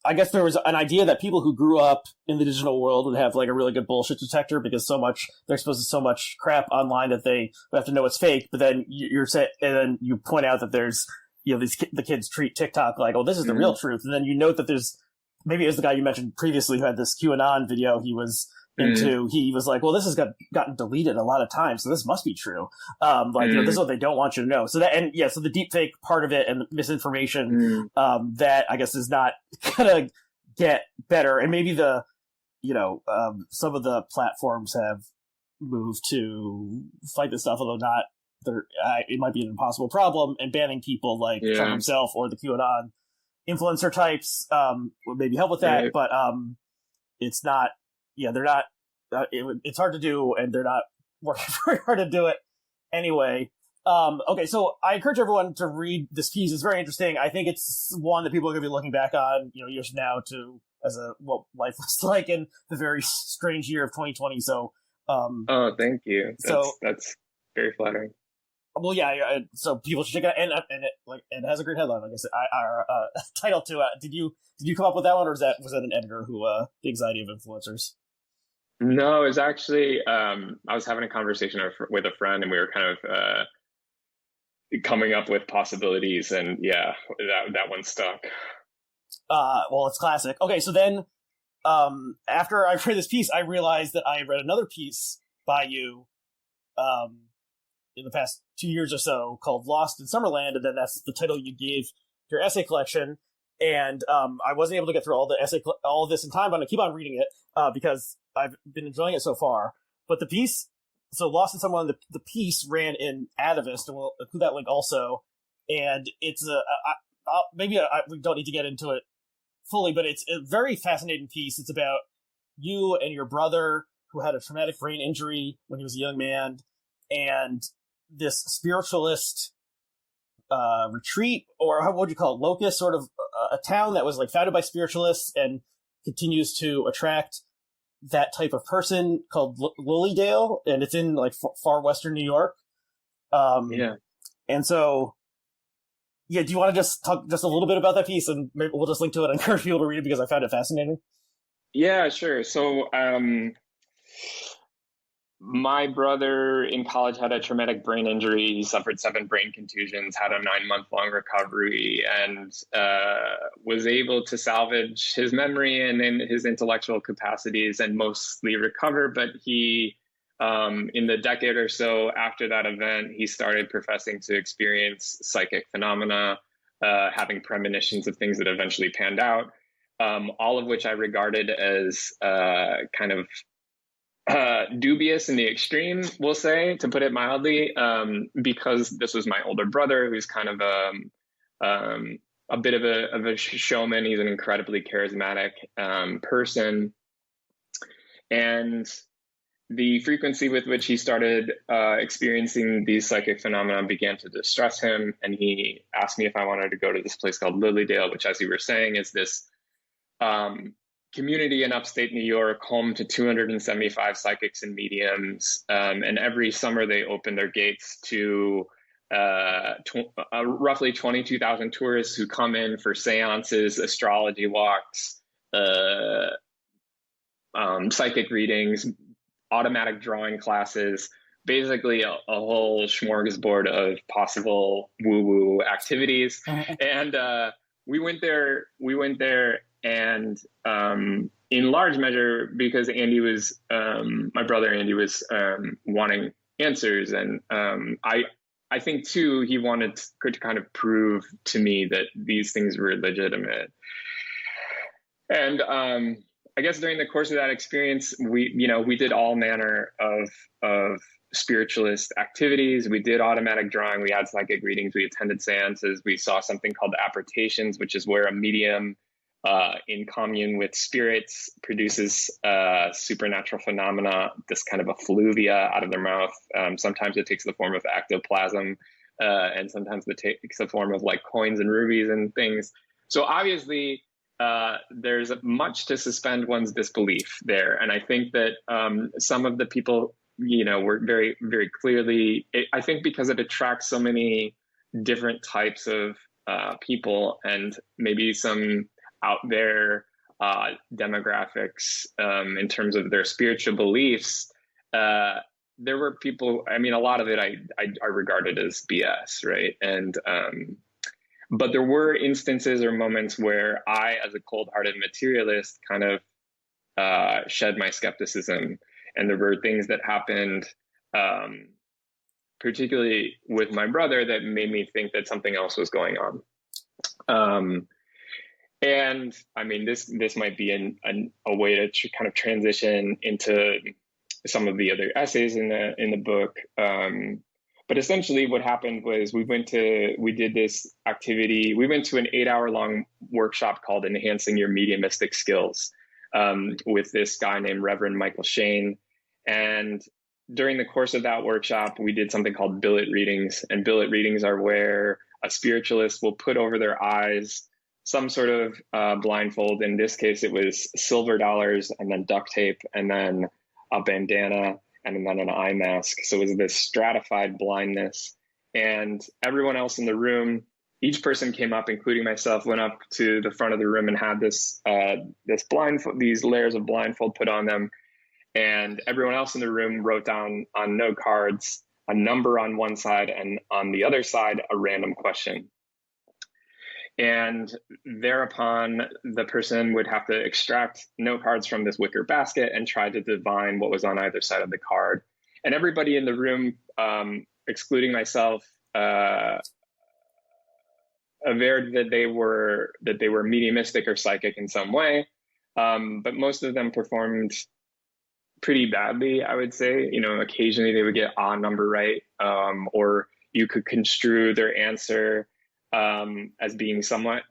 I guess there was an idea that people who grew up in the digital world would have like a really good bullshit detector because they're exposed to so much crap online that they have to know it's fake. But then and then you point out that there's, the kids treat TikTok like, oh, this is the real truth. And then you note that there's, maybe it was the guy you mentioned previously who had this QAnon video he was into. He was like, well, this has gotten deleted a lot of times, so this must be true. This is what they don't want you to know. So so the deepfake part of it and the misinformation, that I guess is not gonna get better. And maybe some of the platforms have moved to fight this stuff, although not. It might be an impossible problem, and banning people like Trump himself or the QAnon influencer types would maybe help with that. Right. But it's not. Yeah, they're not. It's hard to do, and they're not working very hard to do it anyway. Okay, so I encourage everyone to read this piece. It's very interesting. I think it's one that people are going to be looking back on, years from now as what life was like in the very strange year of 2020. So, thank you. That's very flattering. Well, yeah. So people should check it out, and it has a great headline. Like I said, our title to it. Did you come up with that one, or was that an editor who the anxiety of influencers? No, it was actually, I was having a conversation with a friend, and we were kind of coming up with possibilities, and yeah, that one stuck. Well, it's classic. Okay, so then after I read this piece, I realized that I had read another piece by you in the past 2 years or so called Lost in Summerland, and then that's the title you gave your essay collection. And I wasn't able to get through all of this in time, but I'm going to keep on reading it because I've been enjoying it so far. But the piece, so Lost in Summerland, the piece ran in Atavist, and we'll include that link also. And it's we don't need to get into it fully, but it's a very fascinating piece. It's about you and your brother who had a traumatic brain injury when he was a young man, and this spiritualist retreat, or what would you call it, locus, sort of a town that was like founded by spiritualists and continues to attract that type of person, called Lilydale, and it's in like far western New York. And so, do you want to just talk just a little bit about that piece, and maybe we'll just link to it and encourage people to read it because I found it fascinating? Yeah, sure. So, my brother in college had a traumatic brain injury. He suffered 7 brain contusions, had a 9-month-long recovery, and was able to salvage his memory and then his intellectual capacities and mostly recover. But he, in the decade or so after that event, he started professing to experience psychic phenomena, having premonitions of things that eventually panned out, all of which I regarded as kind of dubious in the extreme, we'll say, to put it mildly, because this was my older brother, who's kind of a bit of a showman. He's an incredibly charismatic person, and the frequency with which he started experiencing these psychic phenomena began to distress him, and he asked me if I wanted to go to this place called Lilydale, which, as you were saying, is this community in upstate New York, home to 275 psychics and mediums. And every summer they open their gates to roughly 22,000 tourists who come in for seances, astrology walks, psychic readings, automatic drawing classes, basically a whole smorgasbord of possible woo-woo activities. And we went there and in large measure because Andy was, my brother Andy was wanting answers. And I think too, he wanted to kind of prove to me that these things were legitimate. And I guess during the course of that experience, we did all manner of spiritualist activities. We did automatic drawing. We had psychic readings. We attended seances. We saw something called apportations, which is where a medium in commune with spirits produces supernatural phenomena, this kind of effluvia out of their mouth. Sometimes it takes the form of ectoplasm, and sometimes it takes the form of like coins and rubies and things. So obviously, there's much to suspend one's disbelief there. And I think that some of the people, were very, very clearly, I think because it attracts so many different types of people and maybe some out there demographics in terms of their spiritual beliefs, there were people, I mean, a lot of it I regarded as BS, right? And but there were instances or moments where I, as a cold-hearted materialist, kind of shed my skepticism. And there were things that happened, particularly with my brother, that made me think that something else was going on. And I mean, this might be a way to kind of transition into some of the other essays in the book. But essentially what happened was we did this activity. We went to an 8-hour-long workshop called Enhancing Your Mediumistic Skills with this guy named Reverend Michael Shane. And during the course of that workshop, we did something called billet readings. And billet readings are where a spiritualist will put over their eyes some sort of blindfold. In this case, it was silver dollars and then duct tape and then a bandana and then an eye mask. So it was this stratified blindness. And everyone else in the room, each person came up, including myself, went up to the front of the room and had this blindfold, these layers of blindfold put on them. And everyone else in the room wrote down on note cards a number on one side and on the other side a random question. And thereupon, the person would have to extract note cards from this wicker basket and try to divine what was on either side of the card. And everybody in the room, excluding myself, averred that they were mediumistic or psychic in some way. But most of them performed pretty badly, I would say. Occasionally they would get a number right, or you could construe their answer as being somewhat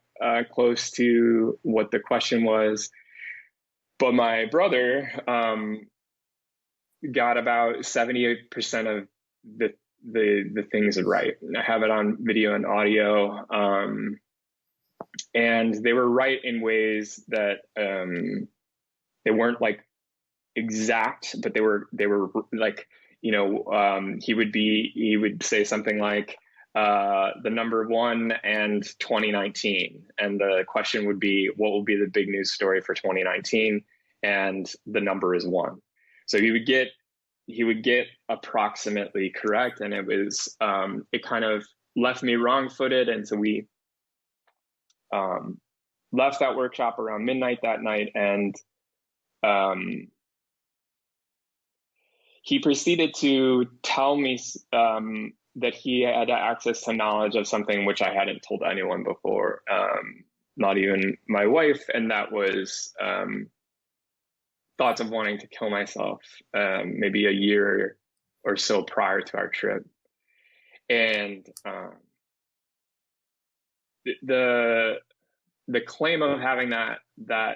close to what the question was. But my brother got about 78% of the things right. I have it on video and audio. And they were right in ways that they weren't like exact, but they were like, he would say something like, the number 1 and 2019. And the question would be, what will be the big news story for 2019? And the number is 1. So he would get approximately correct. And it was, it kind of left me wrong-footed. And so we left that workshop around midnight that night. And he proceeded to tell me that he had access to knowledge of something which I hadn't told anyone before, not even my wife, and that was thoughts of wanting to kill myself, maybe a year or so prior to our trip. And the claim of having that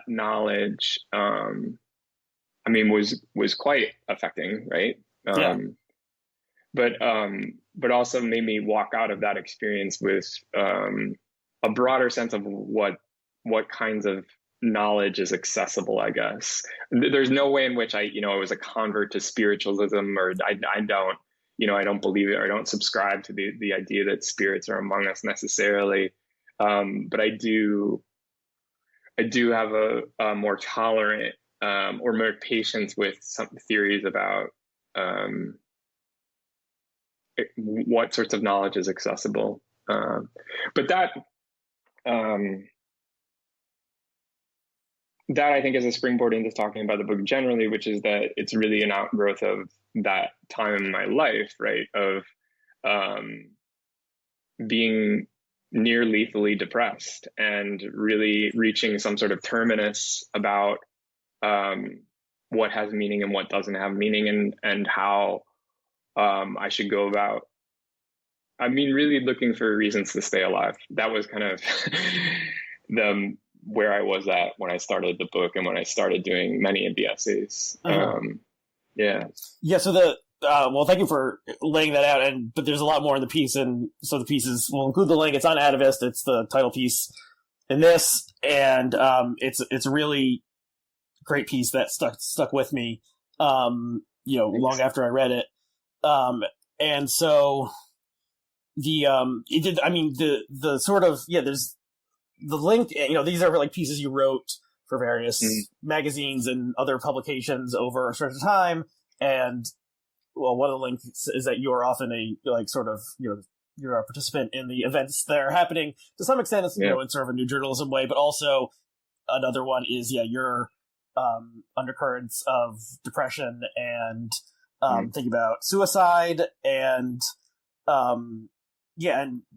knowledge, I mean, was quite affecting, right? Yeah. But also made me walk out of that experience with a broader sense of what kinds of knowledge is accessible, I guess. There's no way in which I was a convert to spiritualism, or I don't believe it, or I don't subscribe to the idea that spirits are among us necessarily. But I do have a more tolerant or more patience with some theories about what sorts of knowledge is accessible. But that I think is a springboard into talking about the book generally, which is that it's really an outgrowth of that time in my life, right? Of being near lethally depressed and really reaching some sort of terminus about what has meaning and what doesn't have meaning, and how I should go about, I mean, really looking for reasons to stay alive. That was kind of the where I was at when I started the book and when I started doing many of the essays. Yeah. So the well, thank you for laying that out. But there's a lot more in the piece, and so the pieces will include the link. It's on Atavist. It's the title piece in this, and it's a really great piece that stuck with me. Long after I read it. And so it did. I mean, the sort of there's the link. These are like pieces you wrote for various magazines and other publications over a stretch of time, and well, one of the links is that you are often you're a participant in the events that are happening to some extent, in sort of a new journalism way, but also another one is your undercurrents of depression and thinking about suicide and and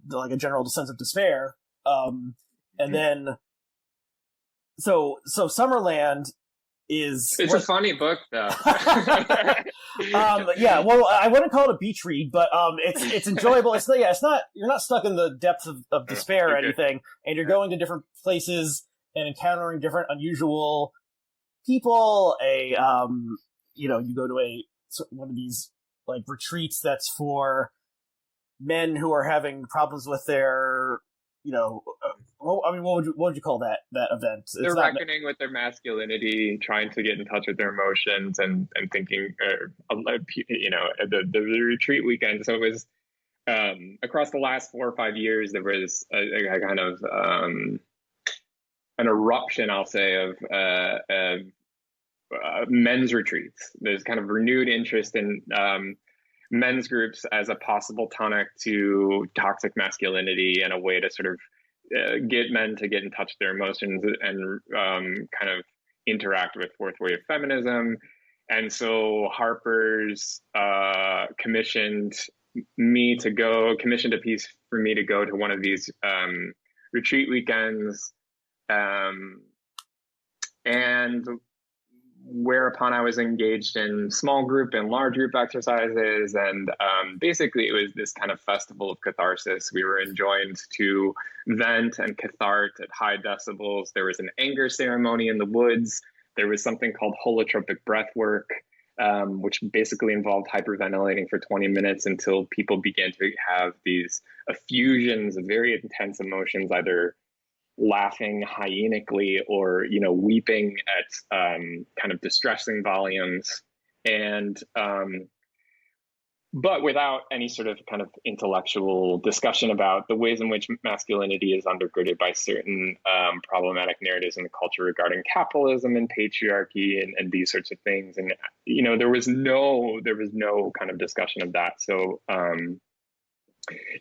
like a general sense of despair. And then so Summerland it's a funny book though. Well, I wouldn't call it a beach read, but it's enjoyable. It's not you're not stuck in the depths of despair or anything, and you're going to different places and encountering different unusual people. You go to one of these like retreats that's for men who are having problems with their what would you call that event? They're reckoning with their masculinity, trying to get in touch with their emotions, and thinking, the retreat weekend. So it was across the last 4 or 5 years, there was a kind of an eruption, I'll say, of men's retreats. There's kind of renewed interest in men's groups as a possible tonic to toxic masculinity and a way to sort of get men to get in touch with their emotions and kind of interact with fourth wave feminism. And so Harper's commissioned a piece for me to go to one of these retreat weekends, and whereupon I was engaged in small group and large group exercises. And basically it was this kind of festival of catharsis. We were enjoined to vent and cathart at high decibels. There was an anger ceremony in the woods. There was something called holotropic breath work, which basically involved hyperventilating for 20 minutes until people began to have these effusions of very intense emotions, either laughing hyenically or weeping at kind of distressing volumes, and but without any sort of kind of intellectual discussion about the ways in which masculinity is undergirded by certain problematic narratives in the culture regarding capitalism and patriarchy and these sorts of things. And there was no kind of discussion of that. So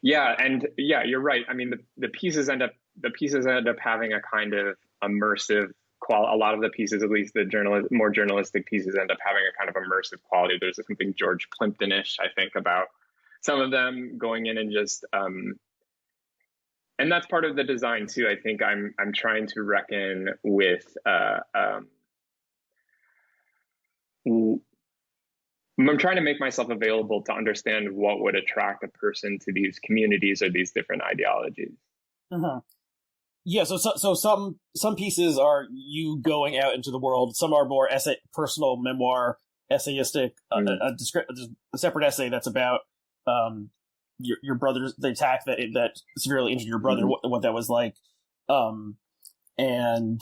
you're right. I mean, the pieces end up having a kind of immersive quality. A lot of the pieces, at least the more journalistic pieces, end up having a kind of immersive quality. There's something George Plimpton-ish, I think, about some of them going in and just, and that's part of the design too. I think I'm trying to reckon with, I'm trying to make myself available to understand what would attract a person to these communities or these different ideologies. Uh-huh. Yeah, so some pieces are you going out into the world. Some are more personal memoir, essayistic. A separate essay that's about your brother's the attack that severely injured your brother. What that was like, and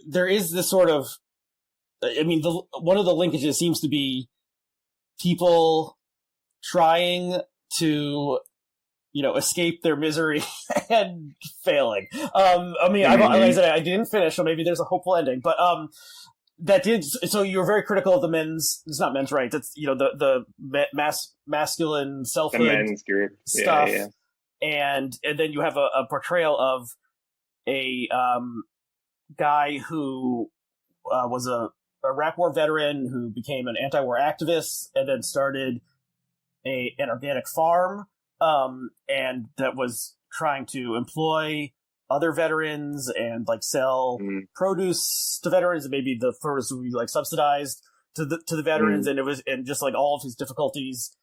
there is this sort of. I mean, one of the linkages seems to be people trying to escape their misery and failing. I mean, like I said, I didn't finish, so maybe there's a hopeful ending. But so you were very critical of the men's. It's not men's rights. It's the masculine selfhood, the men's group stuff, and then you have a portrayal of a guy who was a Iraq War veteran who became an anti-war activist and then started an organic farm, and that was trying to employ other veterans and like sell produce to veterans, and maybe the farmers would be like subsidized to the veterans, and it was, and just like all of these difficulties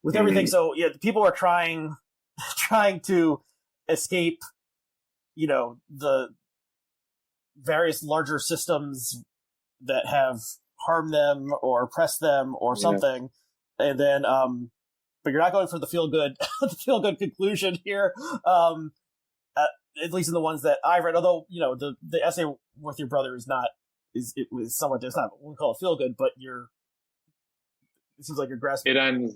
with everything. So yeah, people are trying to escape, the various larger systems that have harmed them or oppressed them or something, and then but you're not going for the feel good conclusion here. At least in the ones that I read, although the essay with your brother it was somewhat, it's not, we call it feel good, but it seems like you're grasping it ends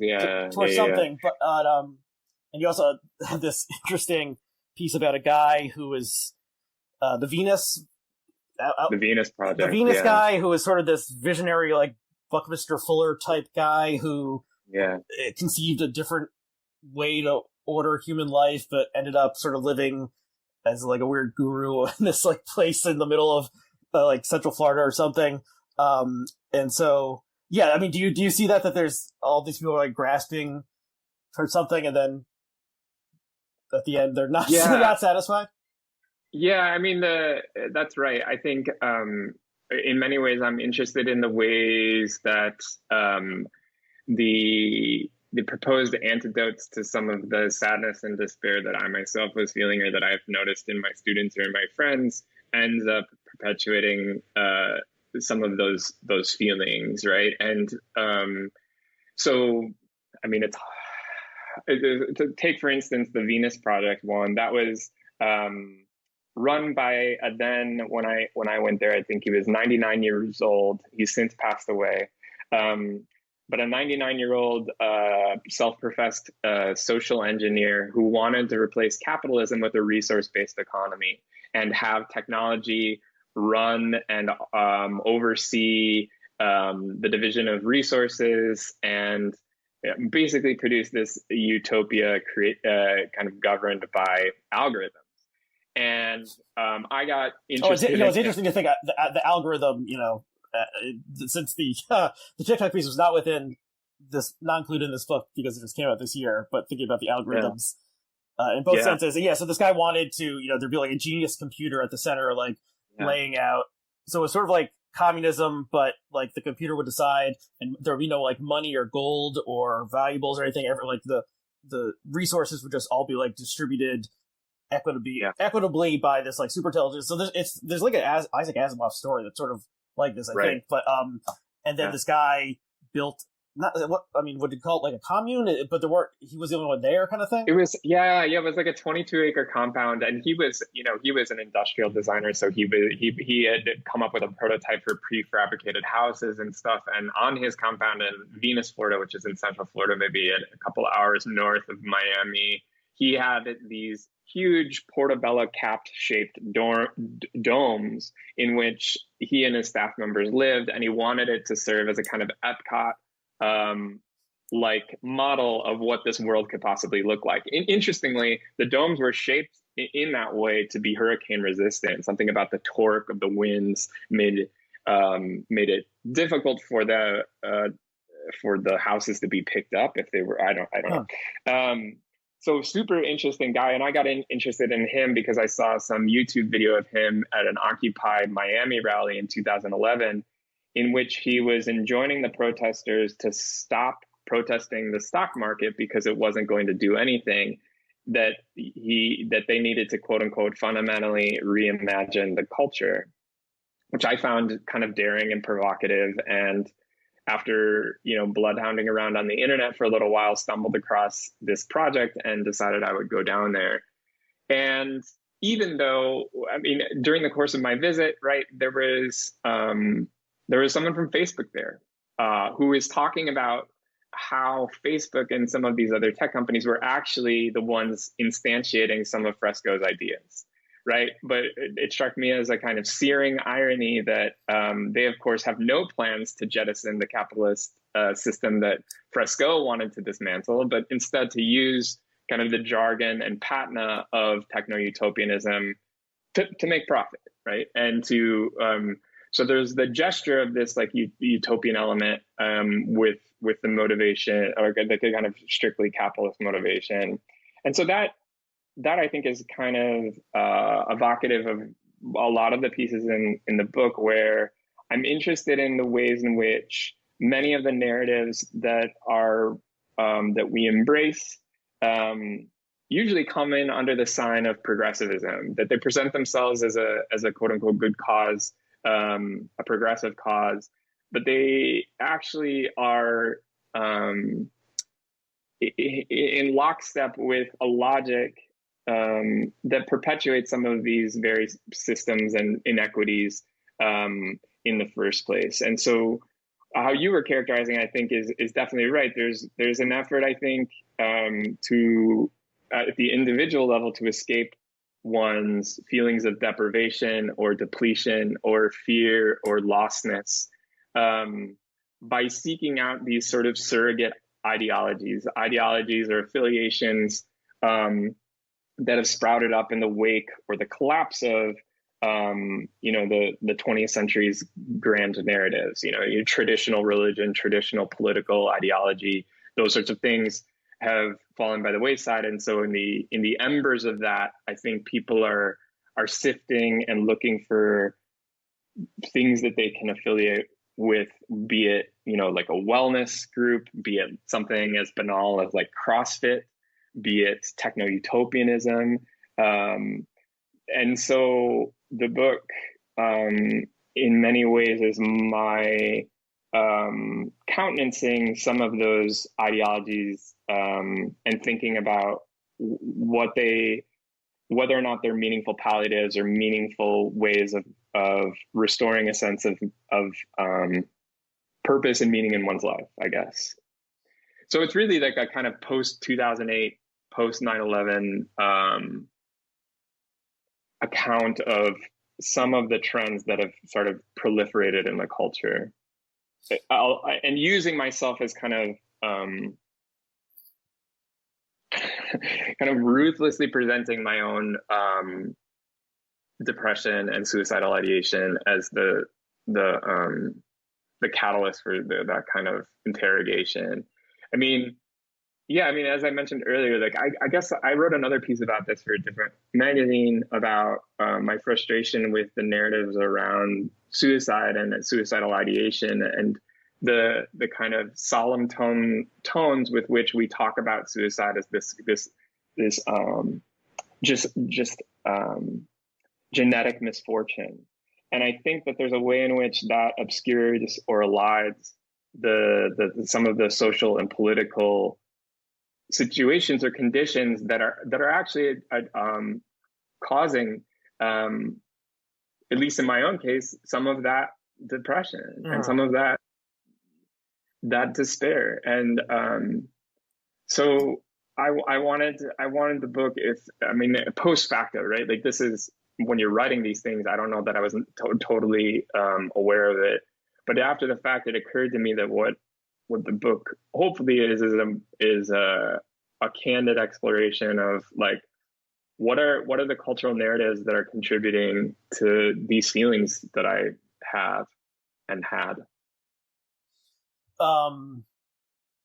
towards something. But and you also had this interesting piece about a guy who was the Venus Project, the Venus guy, who was sort of this visionary, like Buckminster Fuller type guy who conceived a different way to order human life, but ended up sort of living as like a weird guru in this like place in the middle of like Central Florida or something. And so, yeah, I mean, do you see that there's all these people like grasping for something, and then at the end they're not they're not satisfied? Yeah, I mean, that's right. I think in many ways I'm interested in the ways that the proposed antidotes to some of the sadness and despair that I myself was feeling, or that I've noticed in my students or in my friends, ends up perpetuating some of those feelings, right? And so, I mean, it's to take, for instance, the Venus Project one that was run by then, when I went there, I think he was 99 years old. He's since passed away. But a 99-year-old self-professed social engineer who wanted to replace capitalism with a resource-based economy and have technology run and oversee the division of resources, and basically produce this utopia kind of governed by algorithms. And I got interested. It's interesting to think the algorithm, since the TikTok piece was not included in this book because it just came out this year, but thinking about the algorithms in both senses. And so this guy wanted to, there'd be like a genius computer at the center, like laying out. So it was sort of like communism, but like the computer would decide, and there would be no like money or gold or valuables or anything ever. Like the resources would just all be like distributed equitably by this like super intelligence. So there's like an Isaac Asimov story that's sort of like this, I think. But and then this guy built would you call it like a commune? But he was the only one there, kind of thing. It was it was like a 22-acre compound, and he was an industrial designer, so he had come up with a prototype for prefabricated houses and stuff. And on his compound in Venus, Florida, which is in Central Florida, maybe a couple hours north of Miami, he had these huge portobello capped shaped domes in which he and his staff members lived, and he wanted it to serve as a kind of Epcot like model of what this world could possibly look like. Interestingly, the domes were shaped in that way to be hurricane resistant. Something about the torque of the winds made it difficult for the houses to be picked up if they were. I don't know. So super interesting guy. And I got interested in him because I saw some YouTube video of him at an Occupy Miami rally in 2011, in which he was enjoining the protesters to stop protesting the stock market because it wasn't going to do anything, that they needed to, quote unquote, fundamentally reimagine the culture, which I found kind of daring and provocative. And after, bloodhounding around on the internet for a little while, stumbled across this project and decided I would go down there. And even though, during the course of my visit, right, there was someone from Facebook there who was talking about how Facebook and some of these other tech companies were actually the ones instantiating some of Fresco's ideas. Right. But it struck me as a kind of searing irony that they, of course, have no plans to jettison the capitalist system that Fresco wanted to dismantle, but instead to use kind of the jargon and patina of techno-utopianism to make profit. Right. And to So there's the gesture of this like utopian element with the motivation, or the kind of strictly capitalist motivation, and so that I think is kind of evocative of a lot of the pieces in the book, where I'm interested in the ways in which many of the narratives that are that we embrace usually come in under the sign of progressivism, that they present themselves as a quote unquote good cause, a progressive cause, but they actually are in lockstep with a logic that perpetuates some of these very systems and inequities in the first place. And so how you were characterizing, I think, is definitely right. There's an effort, I think, to at the individual level to escape one's feelings of deprivation or depletion or fear or lostness by seeking out these sort of surrogate ideologies or affiliations that have sprouted up in the wake or the collapse of the 20th century's grand narratives, your traditional religion, traditional political ideology, those sorts of things have fallen by the wayside. And so in the embers of that, I think people are sifting and looking for things that they can affiliate with, be it, like a wellness group, be it something as banal as like CrossFit, be it techno-utopianism. And so the book, in many ways, is my countenancing some of those ideologies and thinking about whether or not they're meaningful palliatives or meaningful ways of restoring a sense of purpose and meaning in one's life, I guess. So it's really like a kind of post-2008, post-9/11 account of some of the trends that have sort of proliferated in the culture, and using myself as kind of ruthlessly presenting my own depression and suicidal ideation as the catalyst for that kind of interrogation. As I mentioned earlier, like I guess I wrote another piece about this for a different magazine about my frustration with the narratives around suicide and suicidal ideation, and the kind of solemn tones with which we talk about suicide as this genetic misfortune. And I think that there's a way in which that obscures or elides some of the social and political situations or conditions that are actually causing, at least in my own case, some of that depression and some of that despair. And so I wanted the book, post facto, right? Like, this is when you're writing these things, I don't know that I wasn't totally aware of it, but after the fact, it occurred to me that what the book hopefully is a candid exploration of like what are the cultural narratives that are contributing to these feelings that I have and had.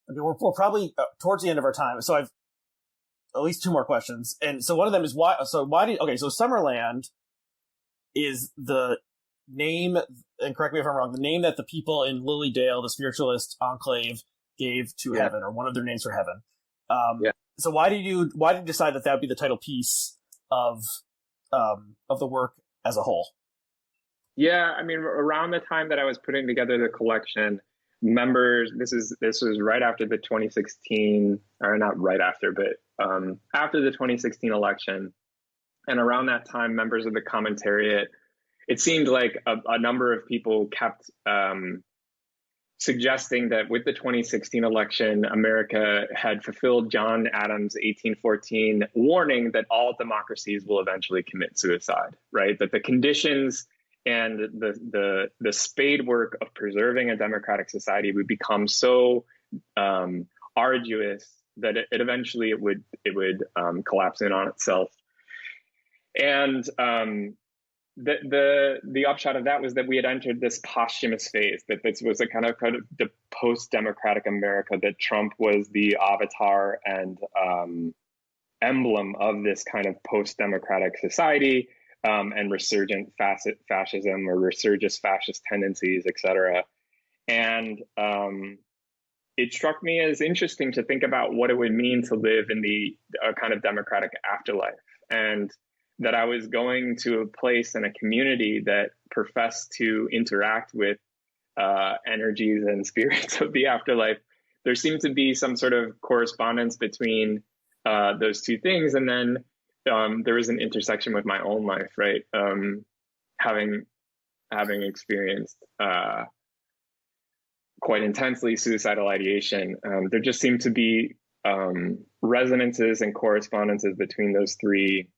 We're probably towards the end of our time, so I've at least two more questions. And so one of them is so Summerland is the name, and correct me if I'm wrong, the name that the people in Lilydale, the spiritualist enclave, gave to heaven, or one of their names for heaven. So why did you decide that would be the title piece of the work as a whole? Yeah, around the time that I was putting together the collection, members, this was right after the 2016, or not right after, but after the 2016 election. And around that time, members of the commentariat, it seemed like a number of people kept suggesting that with the 2016 election, America had fulfilled John Adams' 1814 warning that all democracies will eventually commit suicide, right? That the conditions and the spade work of preserving a democratic society would become so arduous that it eventually would collapse in on itself. And the upshot of that was that we had entered this posthumous phase, that this was a kind of the post-democratic America, that Trump was the avatar and emblem of this kind of post-democratic society, and resurgent fascism or resurgent fascist tendencies, etc. And it struck me as interesting to think about what it would mean to live in a kind of democratic afterlife, and that I was going to a place and a community that professed to interact with energies and spirits of the afterlife. There seemed to be some sort of correspondence between those two things. And then there was an intersection with my own life, right? Having experienced quite intensely suicidal ideation, there just seemed to be resonances and correspondences between those three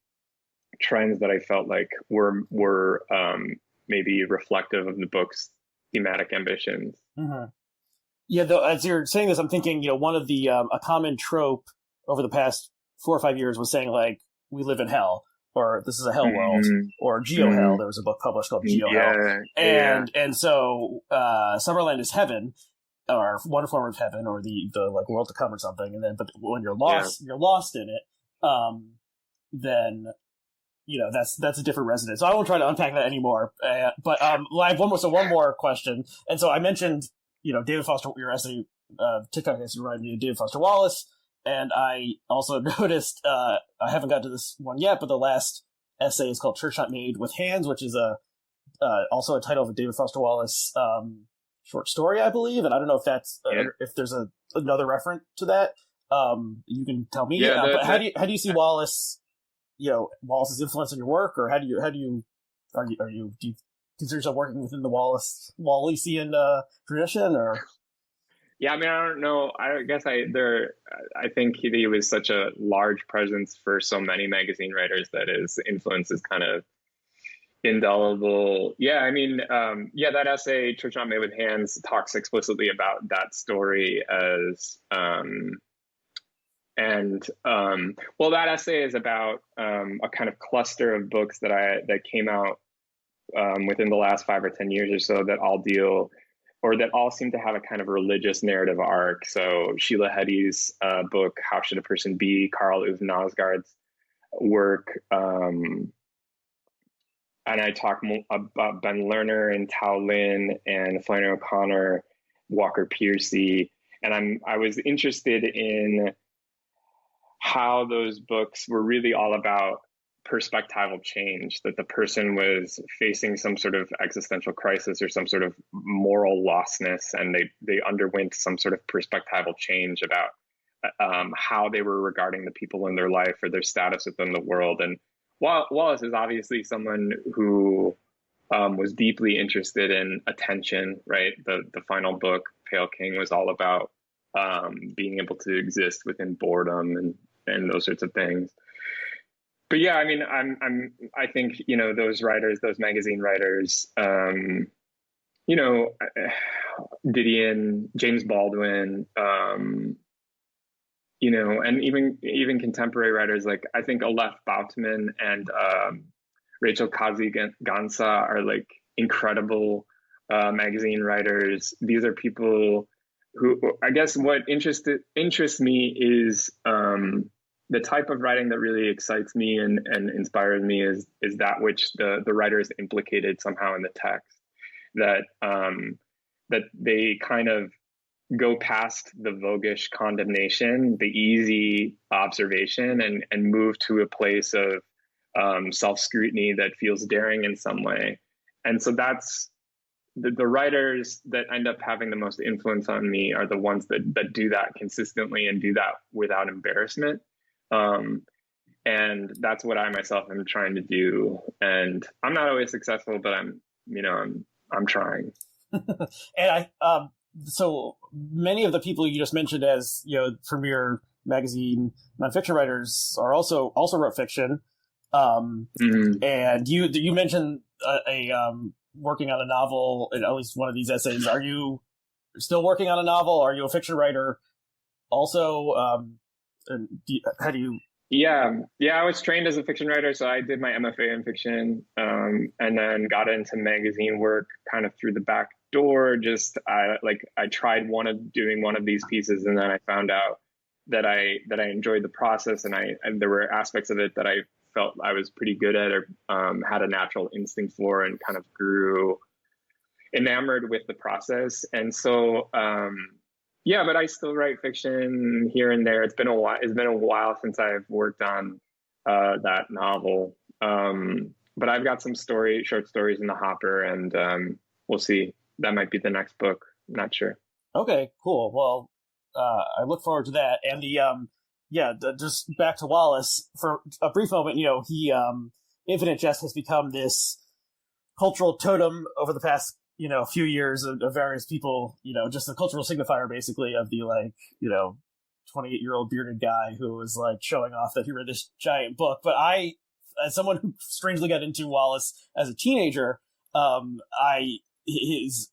trends that I felt like were maybe reflective of the book's thematic ambitions. Mm-hmm. Yeah, though, as you're saying this, I'm thinking, one of the a common trope over the past 4 or 5 years was saying, like, we live in hell, or this is a hell world, or geo hell. There was a book published called Geo Hell, and so Summerland is heaven, or one form of heaven, or the like world to come or something. And then, but when you're lost, you're lost in it. Then that's a different resonance. So I won't try to unpack that anymore. But I have one more question. And so I mentioned, David Foster, your essay, TikTok essay, writing David Foster Wallace. And I also noticed, I haven't got to this one yet, but the last essay is called Church Not Made with Hands, which is also a title of a David Foster Wallace short story, I believe. And I don't know if that's if there's another reference to that. You can tell me. But how do you see Wallace? Wallace's influence in your work, or do you consider yourself working within the Wallacean tradition, or? Yeah, I mean, I don't know. I guess I think he was such a large presence for so many magazine writers that his influence is kind of indelible. Yeah, I mean, that essay, Church Not Made with Hands, talks explicitly about that story as, that essay is about a kind of cluster of books that came out within the last 5 or 10 years or so that all seem to have a kind of religious narrative arc. So Sheila Heti's book, How Should a Person Be? Karl Ove Knausgaard's work. And I talk about Ben Lerner and Tao Lin and Flannery O'Connor, Walker Piercy. And I was interested in how those books were really all about perspectival change, that the person was facing some sort of existential crisis or some sort of moral lostness, and they underwent some sort of perspectival change about how they were regarding the people in their life or their status within the world. And Wallace is obviously someone who was deeply interested in attention, right? The final book, Pale King, was all about being able to exist within boredom and those sorts of things. But yeah, I mean, I think, those writers, those magazine writers, Didion, James Baldwin, and even contemporary writers, like I think Aleph Bautman and Rachel Kazi Gansa are like incredible magazine writers. These are people who, I guess what interests me is the type of writing that really excites me and inspires me is that which the writer is implicated somehow in the text, that they kind of go past the voguish condemnation, the easy observation, and move to a place of self-scrutiny that feels daring in some way. And so that's the writers that end up having the most influence on me are the ones that do that consistently and do that without embarrassment. And that's what I myself am trying to do. And I'm not always successful, but I'm trying. And so many of the people you just mentioned as, premier magazine nonfiction writers are also wrote fiction. And you mentioned working on a novel in at least one of these essays. Are you still working on a novel? Are you a fiction writer also? And how do you Yeah. I was trained as a fiction writer, so I did my MFA in fiction, and then got into magazine work kind of through the back door. I tried doing one of these pieces, and then I found out that I enjoyed the process, and there were aspects of it that I felt I was pretty good at, or had a natural instinct for, and kind of grew enamored with the process. And so yeah, but I still write fiction here and there. It's been a while since I've worked on that novel. But I've got some short stories in the hopper, and we'll see. That might be the next book. I'm not sure. Okay, cool. Well, I look forward to that. And just back to Wallace for a brief moment. He Infinite Jest has become this cultural totem over the past few years of various people, just a cultural signifier basically of the 28-year-old bearded guy who was showing off that he read this giant book. But I, as someone who strangely got into Wallace as a teenager, his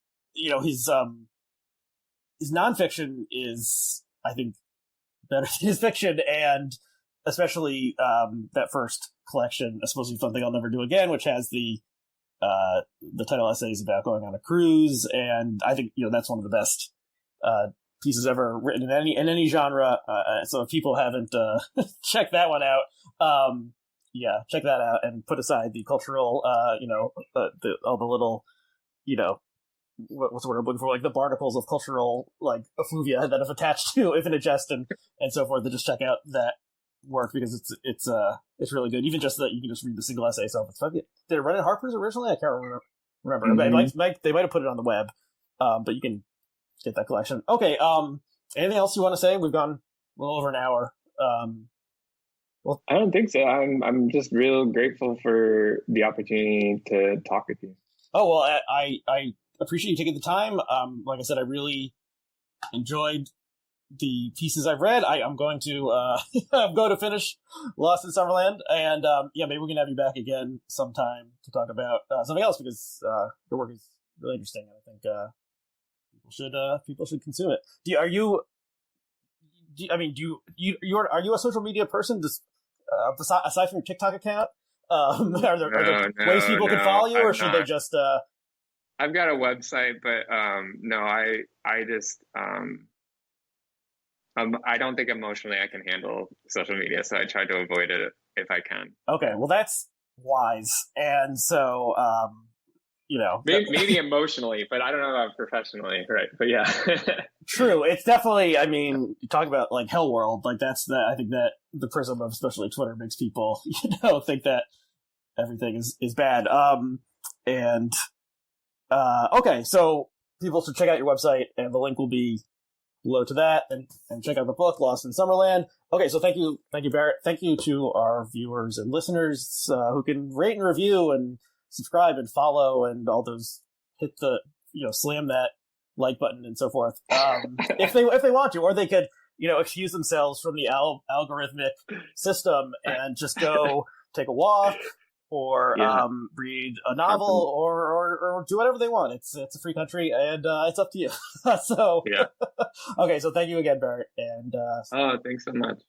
nonfiction is, I think, better than his fiction, and especially that first collection, A Supposedly Fun Thing I'll Never Do Again, which has the title essays about going on a cruise, and I think that's one of the best pieces ever written in any genre. So if people haven't checked that one out, check that out and put aside the cultural, all the little, what's the word I'm looking for, the barnacles of cultural effluvia that have attached to Infinite Jest and so forth. To just check out that work, because it's really good. Even just that you can just read the single essay itself. It's fun. Did it run in Harper's originally? I can't remember. Mm-hmm. They might have put it on the web, but you can get that collection. Okay. Anything else you want to say? We've gone a little over an hour. Well, I don't think so. I'm just real grateful for the opportunity to talk with you. Oh well, I appreciate you taking the time. Like I said, I really enjoyed the pieces I've read. I'm going to I'm going to finish Lost in Summerland, and maybe we can have you back again sometime to talk about something else, because the work is really interesting, and I think people should consume it. Are you a social media person? Aside from your TikTok account, are there ways people can follow you, or should they just? I've got a website, but no, I just I don't think emotionally I can handle social media, so I try to avoid it if I can. Okay, well that's wise, and so maybe emotionally, but I don't know about professionally, right? But yeah, true. It's definitely. I mean, you talk about Hell World, that's that. I think that the prism of especially Twitter makes people think that everything is bad. Okay, so people should check out your website, and the link will be below to that, and check out the book, Lost in Summerland. Okay, so thank you, Barrett. Thank you to our viewers and listeners who can rate and review and subscribe and follow and all those, hit the, slam that like button and so forth. If they want to, or they could, excuse themselves from the algorithmic system and just go take a walk, or read a novel, or do whatever they want. It's a free country, and it's up to you. So, yeah. Okay, so thank you again, Barrett. And thanks so much.